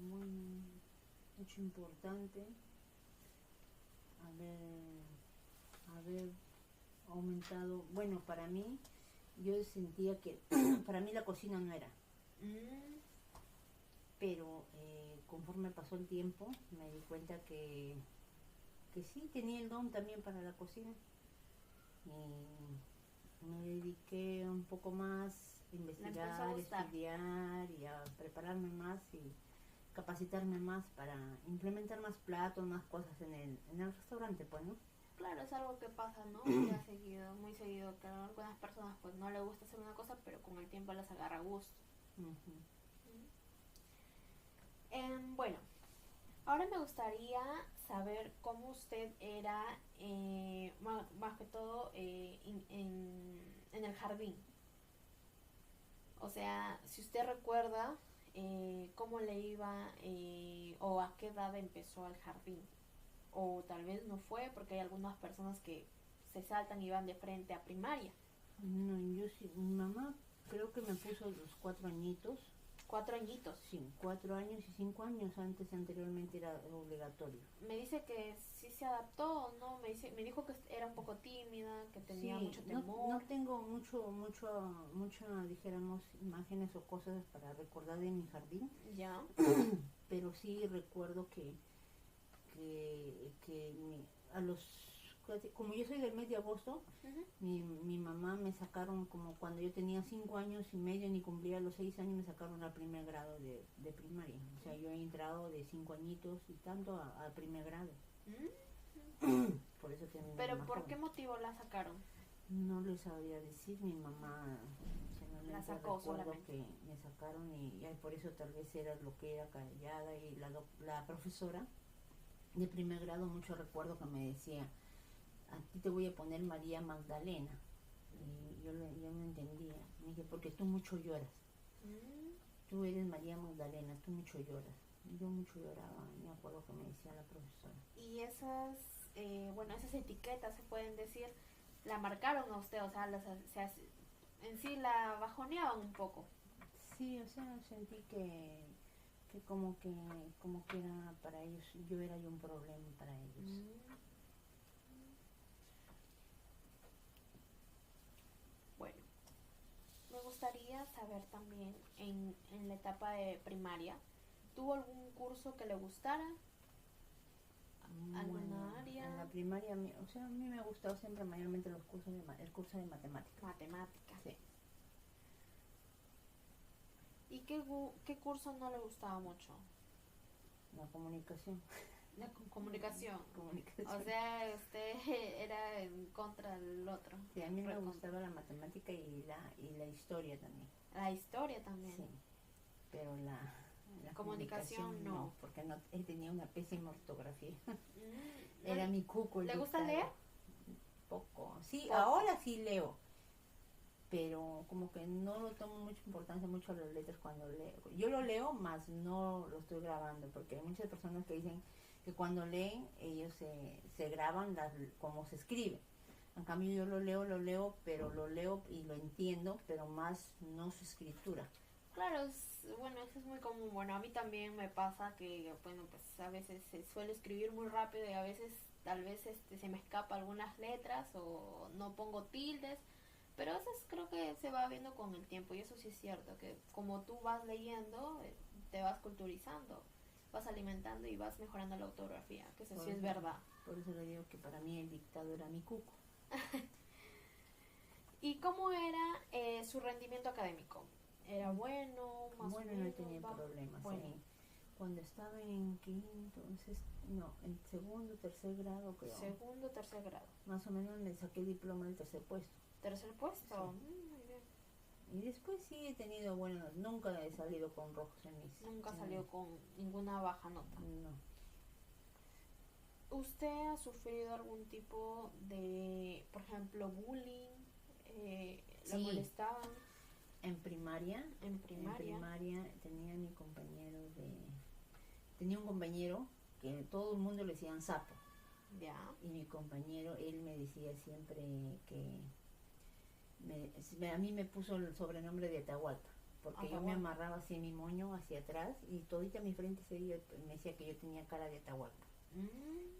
Speaker 2: Bueno, hecho importante haber aumentado. Bueno, para mí, yo sentía que para mí la cocina no era. Pero conforme pasó el tiempo, me di cuenta que sí, tenía el don también para la cocina. Y me dediqué un poco más a investigar, estudiar y a prepararme más y capacitarme más para implementar más platos, más cosas en el restaurante, pues, ¿no?
Speaker 1: Claro, es algo que pasa, ¿no? Muy seguido, que a algunas personas pues no les gusta hacer una cosa, pero con el tiempo les agarra gusto. Bueno, ahora me gustaría saber cómo usted era, más que todo, en el jardín. O sea, si usted recuerda cómo le iba o a qué edad empezó el jardín. O tal vez no fue, porque hay algunas personas que se saltan y van de frente a primaria.
Speaker 2: No, yo sí, mi mamá creo que me puso los 4 añitos.
Speaker 1: 4 añitos.
Speaker 2: Sí, 4 años y 5 años anteriormente era obligatorio.
Speaker 1: Me dice que sí se adaptó, ¿no? Me dijo que era un poco tímida, que tenía mucho temor.
Speaker 2: No tengo mucha, dijéramos, imágenes o cosas para recordar de mi jardín.
Speaker 1: Ya.
Speaker 2: Pero sí recuerdo como yo soy del mes de agosto, mi mamá me sacaron como cuando yo tenía 5 años y medio, ni cumplía los 6 años, me sacaron al primer grado de primaria. O sea, yo he entrado de 5 añitos y tanto a primer grado. Por eso que
Speaker 1: ¿Pero por qué motivo la sacaron?
Speaker 2: No les sabría decir, mi mamá
Speaker 1: la sacó solamente.
Speaker 2: Que me sacaron y por eso tal vez era lo que era callada, y la profesora de primer grado mucho recuerdo que me decía: a ti te voy a poner María Magdalena. Y yo no entendía. Me dije: porque tú mucho lloras. Tú eres María Magdalena, tú mucho lloras. Y yo mucho lloraba, me acuerdo que me decía la profesora.
Speaker 1: Y esas etiquetas, se pueden decir, la marcaron a usted, o sea, en sí la bajoneaban un poco.
Speaker 2: Sí, o sea, sentí que como que era para ellos, yo era un problema para ellos.
Speaker 1: Bueno, me gustaría saber también en la etapa de primaria, ¿tuvo algún curso que le gustara? ¿Alguna área?
Speaker 2: En la primaria, o sea, a mí me ha gustado siempre mayormente el curso de matemáticas.
Speaker 1: Matemáticas.
Speaker 2: Sí.
Speaker 1: ¿Y qué curso no le gustaba mucho?
Speaker 2: La comunicación.
Speaker 1: La comunicación. O sea, usted era en contra del otro.
Speaker 2: Sí, a mí me gustaba la matemática y la historia también.
Speaker 1: La historia también.
Speaker 2: Sí, pero la
Speaker 1: comunicación no.
Speaker 2: Porque él tenía una pésima ortografía. Era mi cuco.
Speaker 1: ¿Le gusta leer?
Speaker 2: Poco. Sí, poco. Ahora sí leo. Pero como que no lo tomo mucha importancia mucho a las letras cuando leo. Yo lo leo, más no lo estoy grabando, porque hay muchas personas que dicen que cuando leen ellos se graban como se escribe. En cambio yo lo leo, pero lo leo y lo entiendo, pero más no su escritura.
Speaker 1: Claro, eso es muy común. Bueno, a mí también me pasa que, bueno, pues a veces se suele escribir muy rápido y a veces tal vez se me escapa algunas letras o no pongo tildes, pero eso creo que se va viendo con el tiempo, y eso sí es cierto, que como tú vas leyendo, te vas culturizando, vas alimentando y vas mejorando la ortografía, que eso sí es verdad.
Speaker 2: Por eso le digo que para mí el dictado era mi cuco.
Speaker 1: ¿Y cómo era su rendimiento académico? ¿Era bueno, más
Speaker 2: bueno,
Speaker 1: o menos?
Speaker 2: No tenía problemas. Bueno. Cuando estaba en quinto, en segundo, tercer grado, creo.
Speaker 1: Segundo, tercer grado.
Speaker 2: Más o menos me saqué el diploma del tercer puesto.
Speaker 1: ¿Tercer puesto?
Speaker 2: Sí. Muy bien. Y después sí he tenido buenos, nunca he salido con rojos en mis...
Speaker 1: Nunca salió con ninguna baja nota.
Speaker 2: No.
Speaker 1: ¿Usted ha sufrido algún tipo de, por ejemplo, bullying? ¿La molestaban?
Speaker 2: En primaria tenía un compañero que todo el mundo le decían sapo.
Speaker 1: Ya.
Speaker 2: Y mi compañero, él me decía siempre que a mí me puso el sobrenombre de Atahualpa, porque yo me
Speaker 1: Atahualpa.
Speaker 2: amarraba así mi moño hacia atrás y todita mi frente me decía que yo tenía cara de Atahualpa.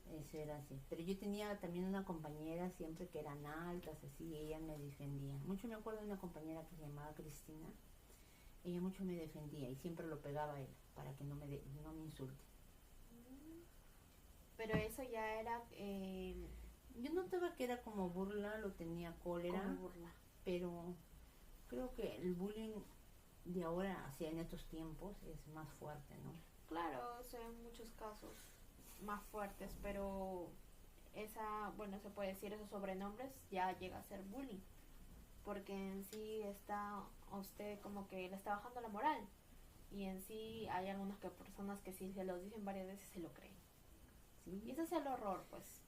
Speaker 2: Eso era así. Pero yo tenía también una compañera siempre que eran altas, así, ella me defendía. Mucho me acuerdo de una compañera que se llamaba Cristina. Ella mucho me defendía y siempre lo pegaba a él para que no me insulte.
Speaker 1: Pero eso ya era
Speaker 2: Yo notaba que era como burla, lo tenía cólera,
Speaker 1: como burla.
Speaker 2: pero creo que el bullying de ahora, hacia en estos tiempos, es más fuerte, ¿no?
Speaker 1: Claro, se ven muchos casos más fuertes, pero bueno, se puede decir esos sobrenombres ya llega a ser bullying, porque en sí está a usted como que le está bajando la moral, y en sí hay algunas personas que si se los dicen varias veces se lo creen.
Speaker 2: ¿Sí?
Speaker 1: Y ese es el horror, pues.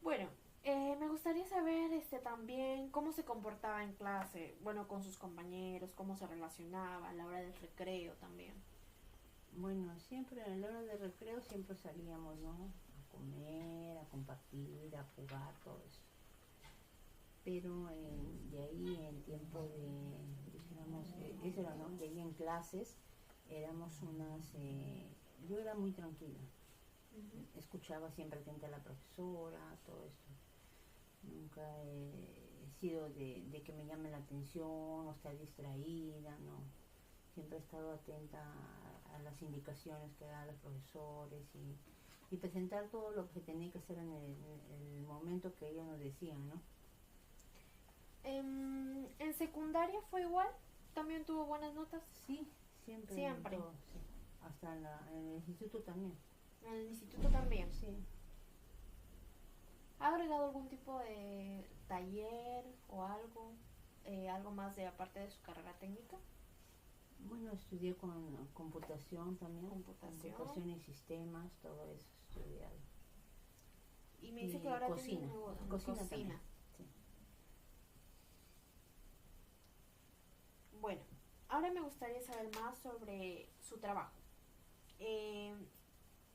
Speaker 1: Bueno, me gustaría saber también cómo se comportaba en clase, bueno, con sus compañeros, cómo se relacionaba a la hora del recreo también.
Speaker 2: Bueno, siempre a la hora de recreo siempre salíamos, ¿no? A comer, a compartir, a jugar, todo eso. Pero de ahí en tiempo dijéramos, eso era, ¿no? De ahí en clases éramos yo era muy tranquila. Escuchaba siempre atenta a la profesora, todo esto. Nunca he sido de que me llame la atención o estar distraída, no. Siempre he estado atenta a las indicaciones que dan los profesores y presentar todo lo que tenía que hacer en el momento que ellos nos decían, ¿no?
Speaker 1: ¿En secundaria fue igual? ¿También tuvo buenas notas?
Speaker 2: Sí, siempre.
Speaker 1: Siempre.
Speaker 2: Todo, sí. Hasta en el instituto también.
Speaker 1: ¿En el instituto también?
Speaker 2: Sí.
Speaker 1: ¿Ha agregado algún tipo de taller o algo? ¿Algo más de aparte de su carrera técnica?
Speaker 2: Bueno, estudié con computación también.
Speaker 1: Computación
Speaker 2: Y sistemas, todo eso estudiado.
Speaker 1: Y me dice que ahora
Speaker 2: cocina.
Speaker 1: tiene
Speaker 2: Cocina
Speaker 1: cocina.
Speaker 2: también. Sí.
Speaker 1: Bueno, ahora me gustaría saber más sobre su trabajo.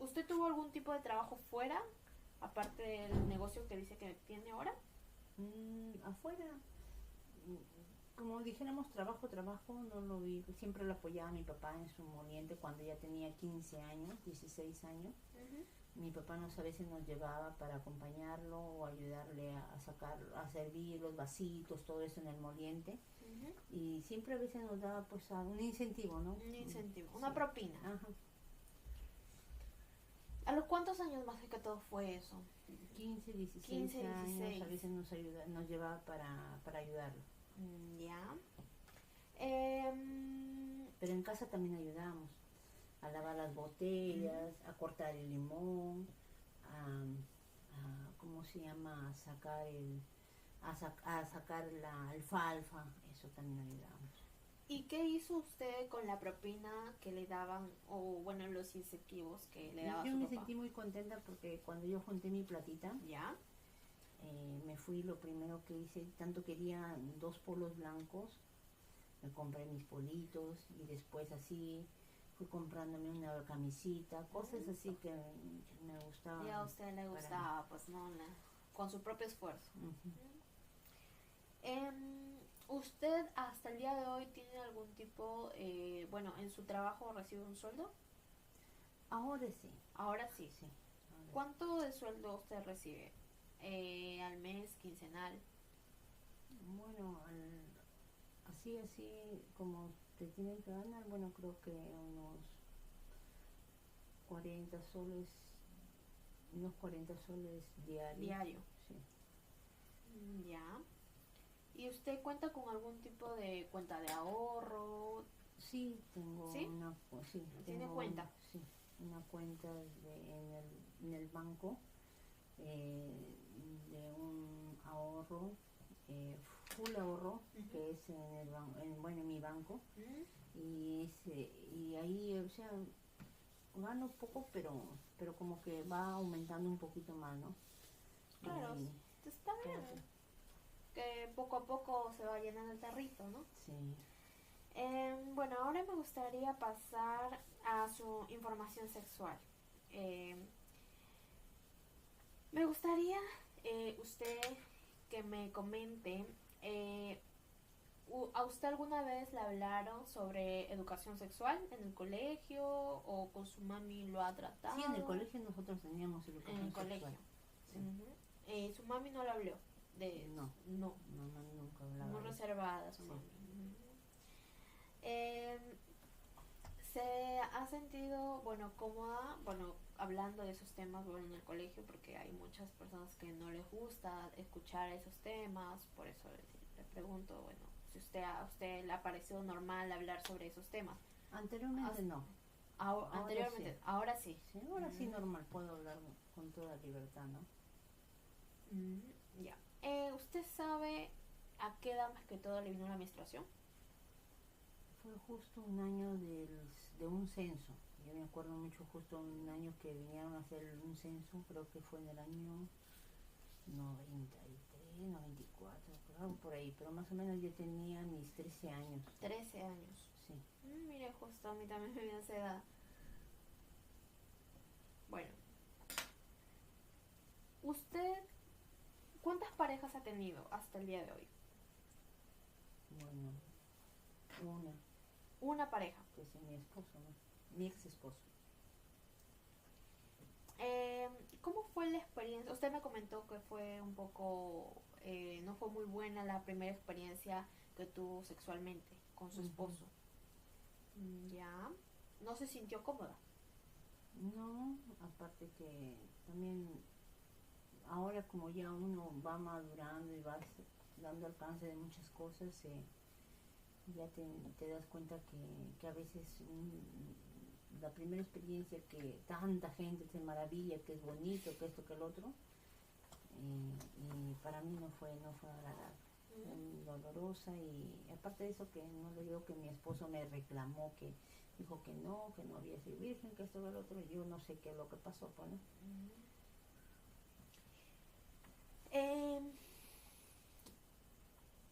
Speaker 1: ¿Usted tuvo algún tipo de trabajo fuera, aparte del negocio que dice que tiene ahora?
Speaker 2: Afuera, como dijéramos, trabajo, no lo vi. Siempre lo apoyaba a mi papá en su moliente cuando ya tenía 15 años, 16 años. Mi papá a veces nos llevaba para acompañarlo o ayudarle a sacar, a servir los vasitos, todo eso en el moliente. Y siempre a veces nos daba pues un incentivo, ¿no?
Speaker 1: Un incentivo, una
Speaker 2: Sí.
Speaker 1: propina.
Speaker 2: Ajá.
Speaker 1: ¿A los cuántos años más que todo fue eso?
Speaker 2: 15, 16
Speaker 1: 15,
Speaker 2: años,
Speaker 1: 16.
Speaker 2: a veces nos llevaba para ayudarlo.
Speaker 1: Ya.
Speaker 2: Pero en casa también ayudábamos a lavar las botellas, a cortar el limón, ¿cómo se llama? A sacar la alfalfa, eso también ayudábamos.
Speaker 1: ¿Y qué hizo usted con la propina que le daban, o bueno, los incentivos que le daba
Speaker 2: Yo
Speaker 1: su
Speaker 2: me
Speaker 1: papá?
Speaker 2: sentí muy contenta porque cuando yo junté mi platita,
Speaker 1: ¿Ya?
Speaker 2: me fui, lo primero que hice, tanto quería 2 polos blancos, me compré mis politos y después así fui comprándome una camisita, cosas así que me gustaban.
Speaker 1: Y a usted le gustaba, pues no, con su propio esfuerzo. ¿Usted hasta el día de hoy tiene algún tipo, bueno, en su trabajo recibe un sueldo?
Speaker 2: Ahora sí.
Speaker 1: Ahora sí.
Speaker 2: Sí.
Speaker 1: ¿Cuánto de sueldo usted recibe? ¿Al mes, quincenal?
Speaker 2: Bueno, así como te tienen que ganar, bueno, creo que unos 40 soles, diarios.
Speaker 1: Diario.
Speaker 2: Sí.
Speaker 1: Ya. ¿Y usted cuenta con algún tipo de cuenta de ahorro?
Speaker 2: Sí, tengo
Speaker 1: ¿Sí? ¿Tiene cuenta?
Speaker 2: Sí, una cuenta en el banco de un ahorro, full ahorro, que es en mi banco. Y ahí, o sea, gano poco, pero como que va aumentando un poquito más, ¿no?
Speaker 1: Claro, está bien. Que poco a poco se va llenando el tarrito, ¿no?
Speaker 2: Sí.
Speaker 1: Bueno, ahora me gustaría pasar a su información sexual. Me gustaría usted que me comente, ¿a usted alguna vez le hablaron sobre educación sexual en el colegio o con su mami lo ha tratado?
Speaker 2: Sí, en el colegio nosotros teníamos
Speaker 1: En
Speaker 2: educación
Speaker 1: el colegio.
Speaker 2: sexual. Sí.
Speaker 1: Su mami no le habló de
Speaker 2: No,
Speaker 1: no,
Speaker 2: mamá nunca hablaba
Speaker 1: muy
Speaker 2: de eso.
Speaker 1: reservada su
Speaker 2: Sí.
Speaker 1: mami. Eh, ¿Se ha sentido, bueno, cómoda, bueno, hablando de esos temas, bueno, en el colegio, porque hay muchas personas que no les gusta escuchar esos temas, por eso le pregunto, bueno, si a usted le ha parecido normal hablar sobre esos temas?
Speaker 2: Anteriormente no.
Speaker 1: Anteriormente,
Speaker 2: sí.
Speaker 1: ahora sí.
Speaker 2: Sí, ahora sí normal, puedo hablar con toda libertad, ¿no?
Speaker 1: Ya. ¿Usted sabe a qué edad más que todo le vino la menstruación?
Speaker 2: Fue justo un año de un censo. Yo me acuerdo mucho justo un año que vinieron a hacer un censo, creo que fue en el año 93, 94, algo por ahí, pero más o menos yo tenía mis 13 años.
Speaker 1: 13 años.
Speaker 2: Sí.
Speaker 1: Mire, justo a mí también me vino esa edad. Bueno, ¿usted cuántas parejas ha tenido hasta el día de hoy?
Speaker 2: Bueno, una,
Speaker 1: Una pareja.
Speaker 2: que es mi esposo, ¿no? Mi ex esposo.
Speaker 1: ¿Cómo fue la experiencia? Usted me comentó que fue un poco, no fue muy buena la primera experiencia que tuvo sexualmente con su esposo. Ya, no se sintió cómoda.
Speaker 2: No, aparte que también ahora como ya uno va madurando y va dando alcance de muchas cosas, ya te das cuenta que a veces la primera experiencia que tanta gente se maravilla, que es bonito, que esto, que el otro, y para mí no fue agradable, fue dolorosa, y aparte de eso que no le digo que mi esposo me reclamó, que dijo que no había sido virgen, que esto, que el otro, yo no sé qué es lo que pasó, pues, ¿no?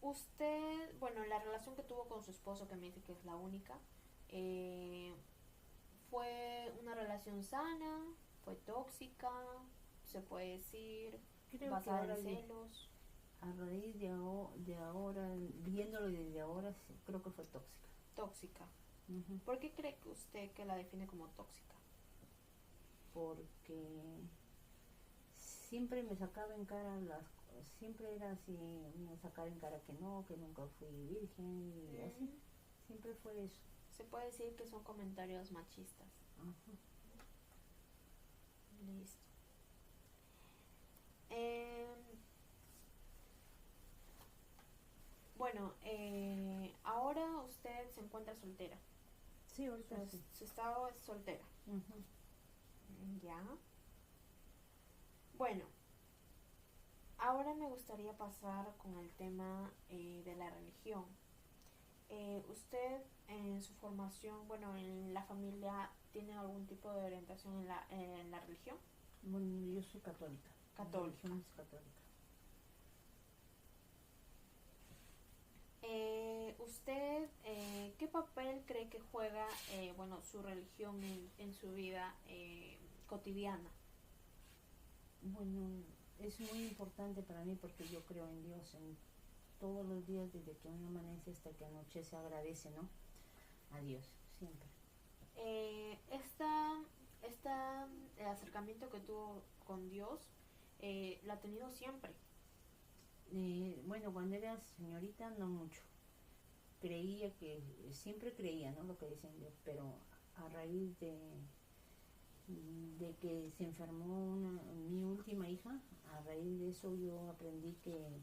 Speaker 1: Usted, bueno, la relación que tuvo con su esposo, que me dice que es la única, ¿fue una relación sana? ¿Fue tóxica? ¿Se puede decir?
Speaker 2: Creo que
Speaker 1: ¿Basada
Speaker 2: ahora
Speaker 1: en celos?
Speaker 2: a raíz de ahora, viéndolo desde ahora, sí, creo que fue tóxica.
Speaker 1: Tóxica.
Speaker 2: Uh-huh.
Speaker 1: ¿Por qué cree que usted que la define como tóxica?
Speaker 2: Porque siempre me sacaba en cara siempre era así, me sacaba en cara que nunca fui virgen, y así, siempre fue eso.
Speaker 1: Se puede decir que son comentarios machistas.
Speaker 2: Uh-huh.
Speaker 1: Listo. Bueno, ahora usted se encuentra soltera.
Speaker 2: Sí, ahorita sí.
Speaker 1: Su estado es soltera.
Speaker 2: Uh-huh.
Speaker 1: Ya. Bueno, ahora me gustaría pasar con el tema de la religión. ¿Usted en su formación, bueno, en la familia, tiene algún tipo de orientación en la religión?
Speaker 2: Bueno, yo soy católica.
Speaker 1: Católica.
Speaker 2: Mi religión es católica.
Speaker 1: ¿Usted qué papel cree que juega, bueno, su religión en su vida cotidiana?
Speaker 2: Bueno, es muy importante para mí porque yo creo en Dios. En todos los días, desde que uno amanece hasta que anochece, agradece, ¿no? A Dios, siempre.
Speaker 1: El acercamiento que tuvo con Dios, ¿lo ha tenido siempre?
Speaker 2: Bueno, cuando era señorita no mucho. Siempre creía, ¿no? Lo que decían Dios, pero a raíz de que se enfermó mi última hija, a raíz de eso yo aprendí que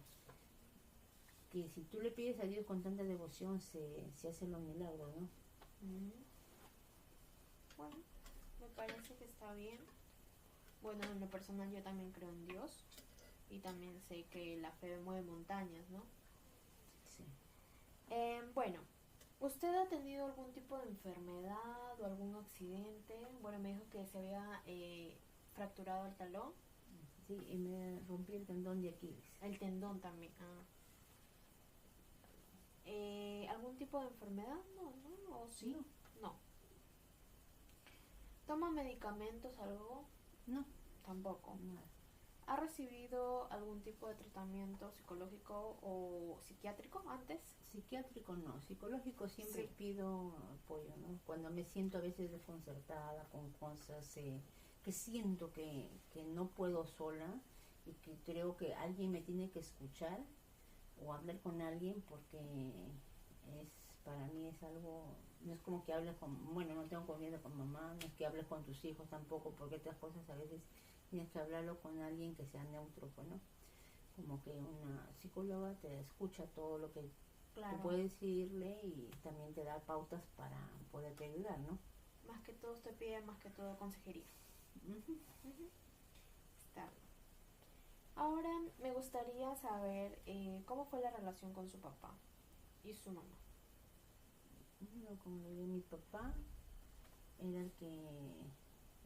Speaker 2: si tú le pides a Dios con tanta devoción se hacen los milagros, ¿no?
Speaker 1: Bueno, me parece que está bien. Bueno, en lo personal yo también creo en Dios y también sé que la fe mueve montañas, ¿no?
Speaker 2: Sí.
Speaker 1: Bueno, ¿usted ha tenido algún tipo de enfermedad o algún accidente? Bueno, me dijo que se había fracturado el talón.
Speaker 2: Sí, y me rompí el tendón de Aquiles.
Speaker 1: El tendón también. ¿Algún tipo de enfermedad? No, ¿o sí? No. ¿Toma medicamentos, algo?
Speaker 2: No.
Speaker 1: Tampoco.
Speaker 2: Nada.
Speaker 1: ¿Ha recibido algún tipo de tratamiento psicológico o psiquiátrico antes?
Speaker 2: Psiquiátrico no, psicológico siempre
Speaker 1: Sí.
Speaker 2: pido apoyo, ¿no? Cuando me siento a veces desconcertada con cosas que siento que no puedo sola y que creo que alguien me tiene que escuchar o hablar con alguien porque es para mí es algo, no es como que hables con, bueno, no tengo confianza con mamá, no es que hables con tus hijos tampoco, porque estas cosas a veces tienes que hablarlo con alguien que sea neutro, pues, ¿no? Como que una psicóloga te escucha todo lo que tú
Speaker 1: Claro.
Speaker 2: puedes decirle y también te da pautas para poderte ayudar, ¿no?
Speaker 1: Más que todo usted pide más que todo consejería.
Speaker 2: Ujú.
Speaker 1: Ujú. Está bien. Ahora me gustaría saber cómo fue la relación con su papá y su mamá.
Speaker 2: Bueno, como le digo, mi papá era el que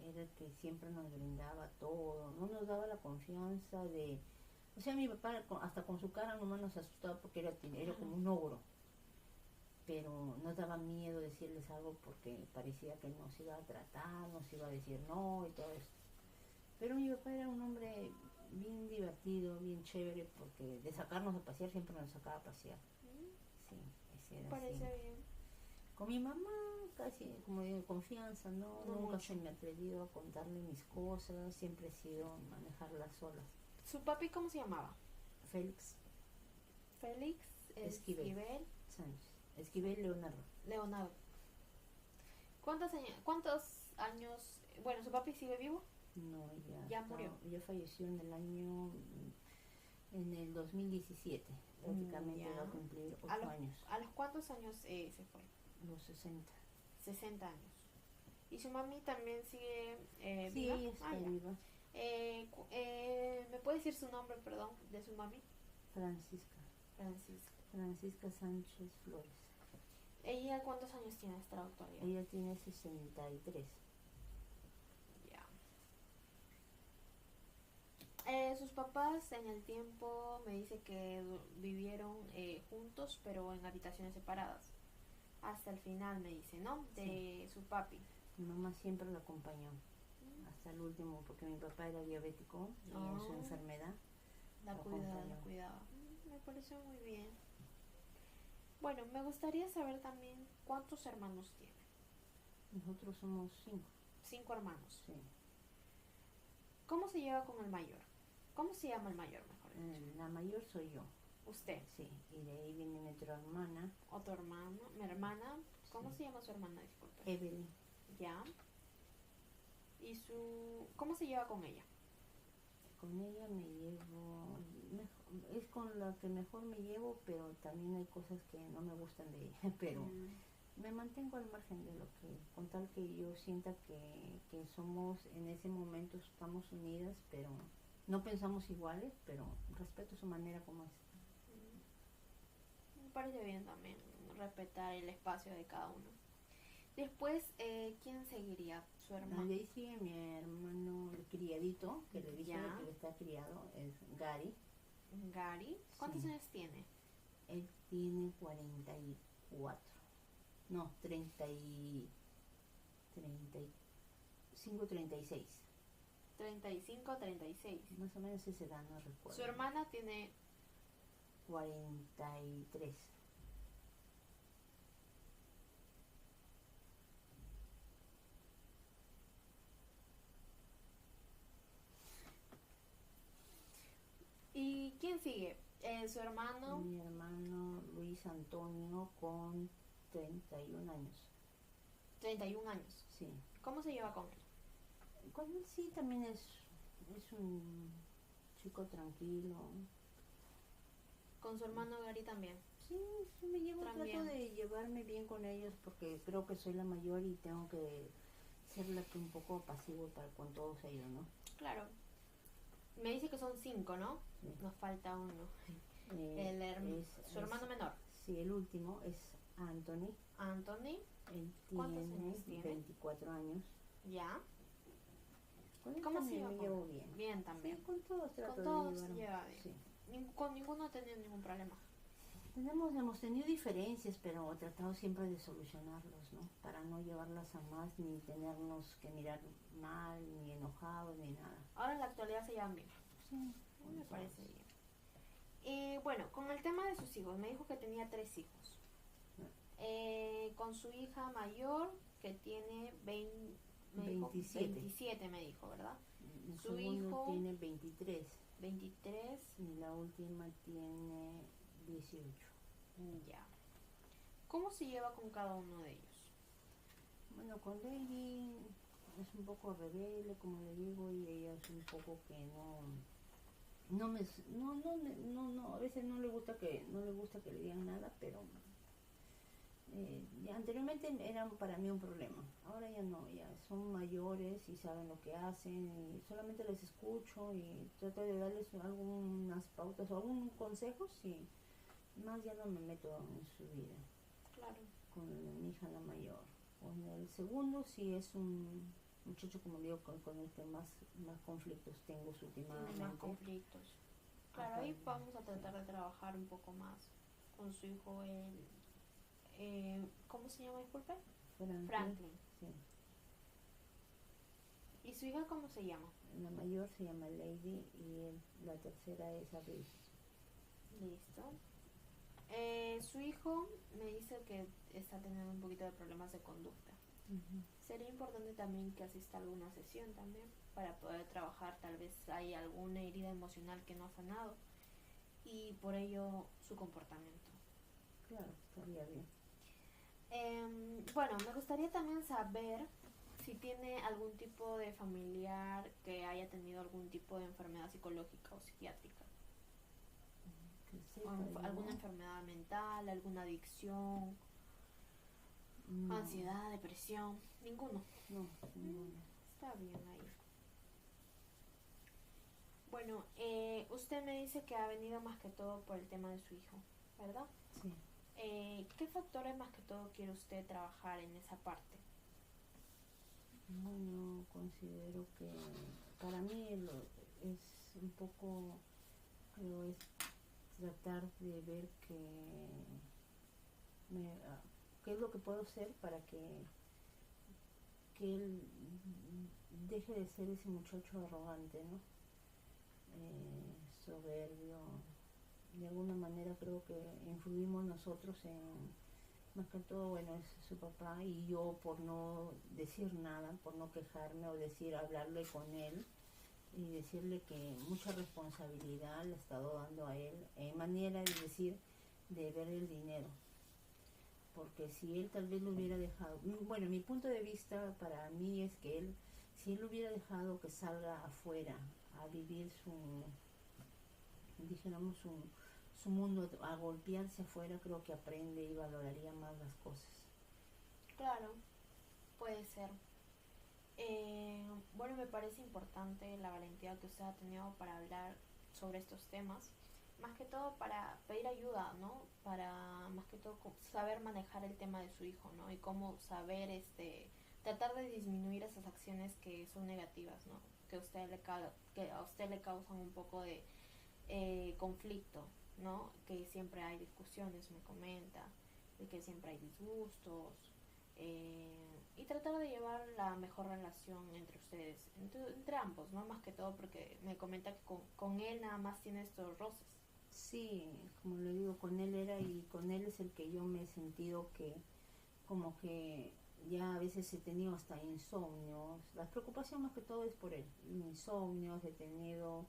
Speaker 2: era el que siempre nos brindaba todo, no nos daba la confianza de, o sea, mi papá hasta con su cara nomás nos asustaba porque era como un ogro, pero nos daba miedo decirles algo porque parecía que nos iba a tratar, nos iba a decir no y todo eso. Pero mi papá era un hombre bien divertido, bien chévere, porque de sacarnos a pasear siempre nos sacaba a pasear. Sí, ese
Speaker 1: Me
Speaker 2: era así.
Speaker 1: parece bien.
Speaker 2: Con mi mamá casi, como digo, confianza, ¿no?
Speaker 1: No
Speaker 2: Nunca
Speaker 1: mucho.
Speaker 2: se me ha atrevido a contarle mis cosas, siempre he sido manejarlas solas.
Speaker 1: ¿Su papi cómo se llamaba?
Speaker 2: Félix
Speaker 1: Félix
Speaker 2: Esquivel
Speaker 1: Esquivel
Speaker 2: Sánchez. Esquivel Leonardo.
Speaker 1: Leonardo. ¿Cuántos años? Bueno, ¿su papi sigue vivo?
Speaker 2: No,
Speaker 1: Ya murió.
Speaker 2: ya falleció en el 2017. Prácticamente
Speaker 1: Ya.
Speaker 2: va a cumplir
Speaker 1: ¿A
Speaker 2: 8
Speaker 1: los,
Speaker 2: años,
Speaker 1: a los cuántos años se fue?
Speaker 2: los 60.
Speaker 1: 60 años. ¿Y su mami también sigue
Speaker 2: Sí,
Speaker 1: viva?
Speaker 2: ella
Speaker 1: Ah,
Speaker 2: está
Speaker 1: ya.
Speaker 2: viva.
Speaker 1: ¿Me puede decir su nombre, perdón, de su mami?
Speaker 2: Francisca.
Speaker 1: Francisca.
Speaker 2: Francisca Sánchez Flores.
Speaker 1: ¿Ella cuántos años tiene esta actualidad?
Speaker 2: Ella tiene 63.
Speaker 1: Ya. Sus papás en el tiempo me dice que vivieron juntos, pero en habitaciones separadas. Hasta el final me dice, ¿no? De su papi.
Speaker 2: Mi mamá siempre la acompañó hasta el último, porque mi papá era diabético y en su enfermedad
Speaker 1: La
Speaker 2: lo
Speaker 1: cuidaba,
Speaker 2: acompañó.
Speaker 1: la cuidaba. Me pareció muy bien. Bueno, me gustaría saber también cuántos hermanos tiene.
Speaker 2: Nosotros somos 5.
Speaker 1: 5 hermanos.
Speaker 2: Sí.
Speaker 1: ¿Cómo se lleva con el mayor? ¿Cómo se llama el mayor, mejor dicho?
Speaker 2: La mayor soy yo.
Speaker 1: Usted.
Speaker 2: Sí, y de ahí viene mi otra hermana.
Speaker 1: ¿O tu hermana? ¿Mi hermana? ¿Cómo
Speaker 2: Sí.
Speaker 1: se llama su hermana? Disculpe.
Speaker 2: Evelyn.
Speaker 1: Ya. ¿Y cómo se lleva con ella?
Speaker 2: Con ella me llevo, es con la que mejor me llevo, pero también hay cosas que no me gustan de ella, pero me mantengo al margen de lo que, con tal que yo sienta que somos, en ese momento estamos unidas, pero no pensamos iguales, pero respeto su manera como es.
Speaker 1: Me parece bien también respetar el espacio de cada uno. Después, ¿quién seguiría? Su hermano.
Speaker 2: De ahí sigue mi hermano, el criadito, que le dije
Speaker 1: Ya.
Speaker 2: que está criado, es Gary.
Speaker 1: Gary. ¿Cuántos
Speaker 2: Sí.
Speaker 1: años tiene?
Speaker 2: Él tiene 44. No, 35, 36.
Speaker 1: 35, 36.
Speaker 2: Más o menos esa edad, no recuerdo.
Speaker 1: Su hermana tiene
Speaker 2: 43.
Speaker 1: ¿Y quién sigue? Su hermano.
Speaker 2: Mi hermano Luis Antonio con 31 años.
Speaker 1: 31 años.
Speaker 2: Sí.
Speaker 1: ¿Cómo se lleva con él?
Speaker 2: Con él sí también es un chico tranquilo.
Speaker 1: Con su hermano Gary también.
Speaker 2: Sí, sí me llevo,
Speaker 1: También.
Speaker 2: trato de llevarme bien con ellos porque creo que soy la mayor y tengo que ser la que un poco pasivo con todos ellos, ¿no?
Speaker 1: Claro. Me dice que son 5, ¿no?
Speaker 2: Sí.
Speaker 1: Nos falta uno. Su hermano menor.
Speaker 2: Sí, el último es Anthony.
Speaker 1: Anthony.
Speaker 2: Él
Speaker 1: ¿Cuántos
Speaker 2: tiene
Speaker 1: años tiene?
Speaker 2: 24 años.
Speaker 1: Ya.
Speaker 2: Con él
Speaker 1: ¿Cómo se
Speaker 2: también
Speaker 1: lleva
Speaker 2: me
Speaker 1: con
Speaker 2: llevo
Speaker 1: él?
Speaker 2: bien.
Speaker 1: Bien también.
Speaker 2: Sí, con todos trato
Speaker 1: Con todos
Speaker 2: de
Speaker 1: se
Speaker 2: llevarme.
Speaker 1: lleva bien.
Speaker 2: Sí.
Speaker 1: Con ninguno ha tenido ningún problema.
Speaker 2: Hemos tenido diferencias, pero he tratado siempre de solucionarlos, ¿no? Para no llevarlas a más, ni tenernos que mirar mal, ni enojados, ni nada.
Speaker 1: Ahora en la actualidad se llevan bien.
Speaker 2: Sí,
Speaker 1: Me parece bien. Y bueno, con el tema de sus hijos, me dijo que tenía 3 hijos. Con su hija mayor, que tiene 27, me dijo, ¿verdad?
Speaker 2: El
Speaker 1: Su
Speaker 2: segundo
Speaker 1: hijo
Speaker 2: tiene 23
Speaker 1: 23,
Speaker 2: y la última tiene 18.
Speaker 1: ya. ¿Cómo se lleva con cada uno de ellos?
Speaker 2: Bueno, con Lady es un poco rebelde, como le digo, y ella es un poco que a veces no le gusta que le digan nada, pero ya anteriormente eran para mí un problema. Ahora ya no, ya son mayores y saben lo que hacen y solamente les escucho y trato de darles algunas pautas o algunos consejos y más ya no me meto en su vida.
Speaker 1: Claro.
Speaker 2: Con mi hija la mayor. Con el segundo sí es un muchacho, como digo, con el que más conflictos tengo últimamente.
Speaker 1: Tiene más conflictos. Claro, ahí vamos a tratar de trabajar un poco más con su hijo, ¿cómo se llama, disculpe? Franklin.
Speaker 2: Sí.
Speaker 1: ¿Y su hija cómo se llama?
Speaker 2: La mayor se llama Lady y la tercera es Abril.
Speaker 1: Listo. Su hijo me dice que está teniendo un poquito de problemas de conducta. Sería importante también que asista a alguna sesión también para poder trabajar, tal vez hay alguna herida emocional que no ha sanado y por ello su comportamiento.
Speaker 2: Claro, estaría bien.
Speaker 1: Bueno, me gustaría también saber si tiene algún tipo de familiar que haya tenido algún tipo de enfermedad psicológica o psiquiátrica. Alguna enfermedad mental, alguna adicción, ansiedad, depresión. Ninguno.
Speaker 2: No, ninguno.
Speaker 1: Está bien ahí. Bueno, usted me dice que ha venido más que todo por el tema de su hijo, ¿verdad?
Speaker 2: Sí.
Speaker 1: ¿Qué factores más que todo quiere usted trabajar en esa parte?
Speaker 2: Bueno, considero que para mí es un poco, creo, es tratar de ver qué es lo que puedo hacer para que él deje de ser ese muchacho arrogante, ¿no? Soberbio. De alguna manera creo que influimos nosotros más que todo, bueno, es su papá y yo por no decir nada, por no quejarme o hablarle con él y decirle que mucha responsabilidad le he estado dando a él, manera de decir, de ver el dinero. Porque si él tal vez lo hubiera dejado, bueno, mi punto de vista para mí es que si él lo hubiera dejado que salga afuera a vivir su mundo, a golpearse afuera, creo que aprende y valoraría más las cosas.
Speaker 1: Claro, puede ser. Bueno, me parece importante la valentía que usted ha tenido para hablar sobre estos temas, más que todo para pedir ayuda, ¿no? Para más que todo saber manejar el tema de su hijo, ¿no? Y cómo saber tratar de disminuir esas acciones que son negativas, ¿no? Que a usted le causan un poco de conflicto, ¿no? Que siempre hay discusiones, me comenta, de que siempre hay disgustos, y tratar de llevar la mejor relación entre ustedes, entre ambos, ¿no? Más que todo porque me comenta que con él nada más tiene estos roces.
Speaker 2: Sí, como le digo, con él y con él es el que yo me he sentido que como que ya a veces he tenido hasta insomnios. La preocupación más que todo es por él. Insomnios, he tenido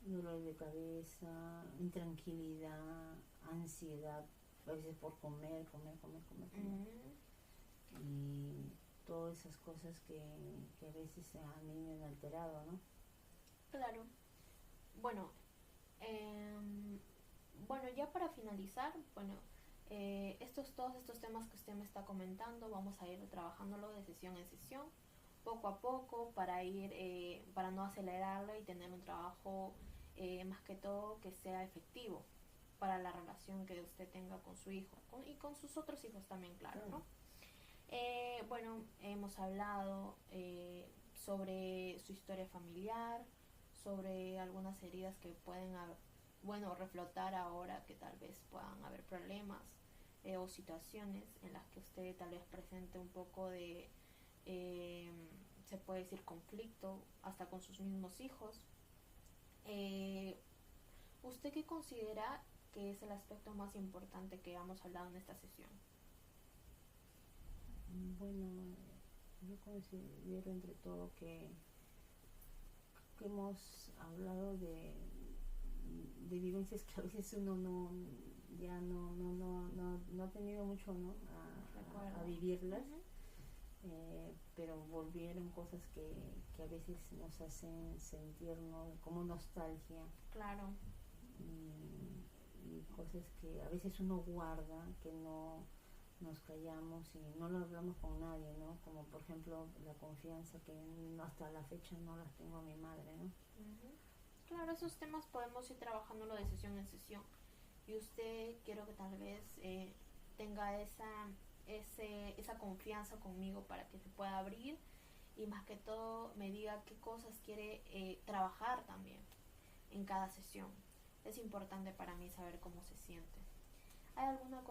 Speaker 2: dolor de cabeza, intranquilidad, ansiedad, a veces por comer. Y todas esas cosas que a veces a mí me han alterado, ¿no?
Speaker 1: Claro. Bueno, ya para finalizar, bueno, todos estos temas que usted me está comentando, vamos a ir trabajándolo de sesión en sesión, poco a poco, para no acelerarlo y tener un trabajo más que todo que sea efectivo para la relación que usted tenga con su hijo y con sus otros hijos también, claro, ¿no? Bueno, hemos hablado sobre su historia familiar, sobre algunas heridas que pueden reflotar ahora, que tal vez puedan haber problemas o situaciones en las que usted tal vez presente un poco de, se puede decir, conflicto hasta con sus mismos hijos. Eh, ¿Usted qué considera que es el aspecto más importante que hemos hablado en esta sesión?
Speaker 2: Bueno, yo considero entre todo que hemos hablado de vivencias que a veces uno no ya no ha tenido mucho, ¿no? A vivirlas. Pero volvieron cosas que a veces nos hacen sentirnos como nostalgia.
Speaker 1: Claro.
Speaker 2: Y cosas que a veces uno guarda, que no nos callamos y no lo hablamos con nadie, ¿no? Como por ejemplo la confianza que hasta la fecha no las tengo a mi madre, ¿no?
Speaker 1: Claro, esos temas podemos ir trabajándolo de sesión en sesión. Y usted quiero que tal vez tenga esa confianza conmigo para que se pueda abrir y más que todo me diga qué cosas quiere trabajar también en cada sesión. Es importante para mí saber cómo se siente. ¿Hay alguna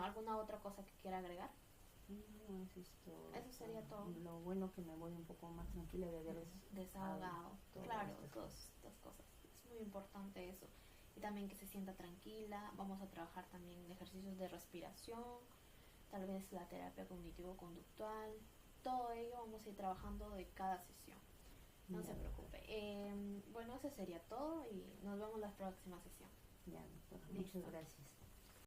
Speaker 1: alguna otra cosa que quiera agregar?
Speaker 2: No, eso es todo.
Speaker 1: Eso sería todo.
Speaker 2: Lo bueno que me voy un poco más tranquila de haber
Speaker 1: desahogado. Claro, todas estas cosas. Es muy importante eso. Y también que se sienta tranquila. Vamos a trabajar también ejercicios de respiración, tal vez la terapia cognitivo-conductual. Todo ello vamos a ir trabajando de cada sesión. No se preocupe. Bueno, eso sería todo y nos vemos la próxima sesión.
Speaker 2: Ya, doctor. Muchas gracias.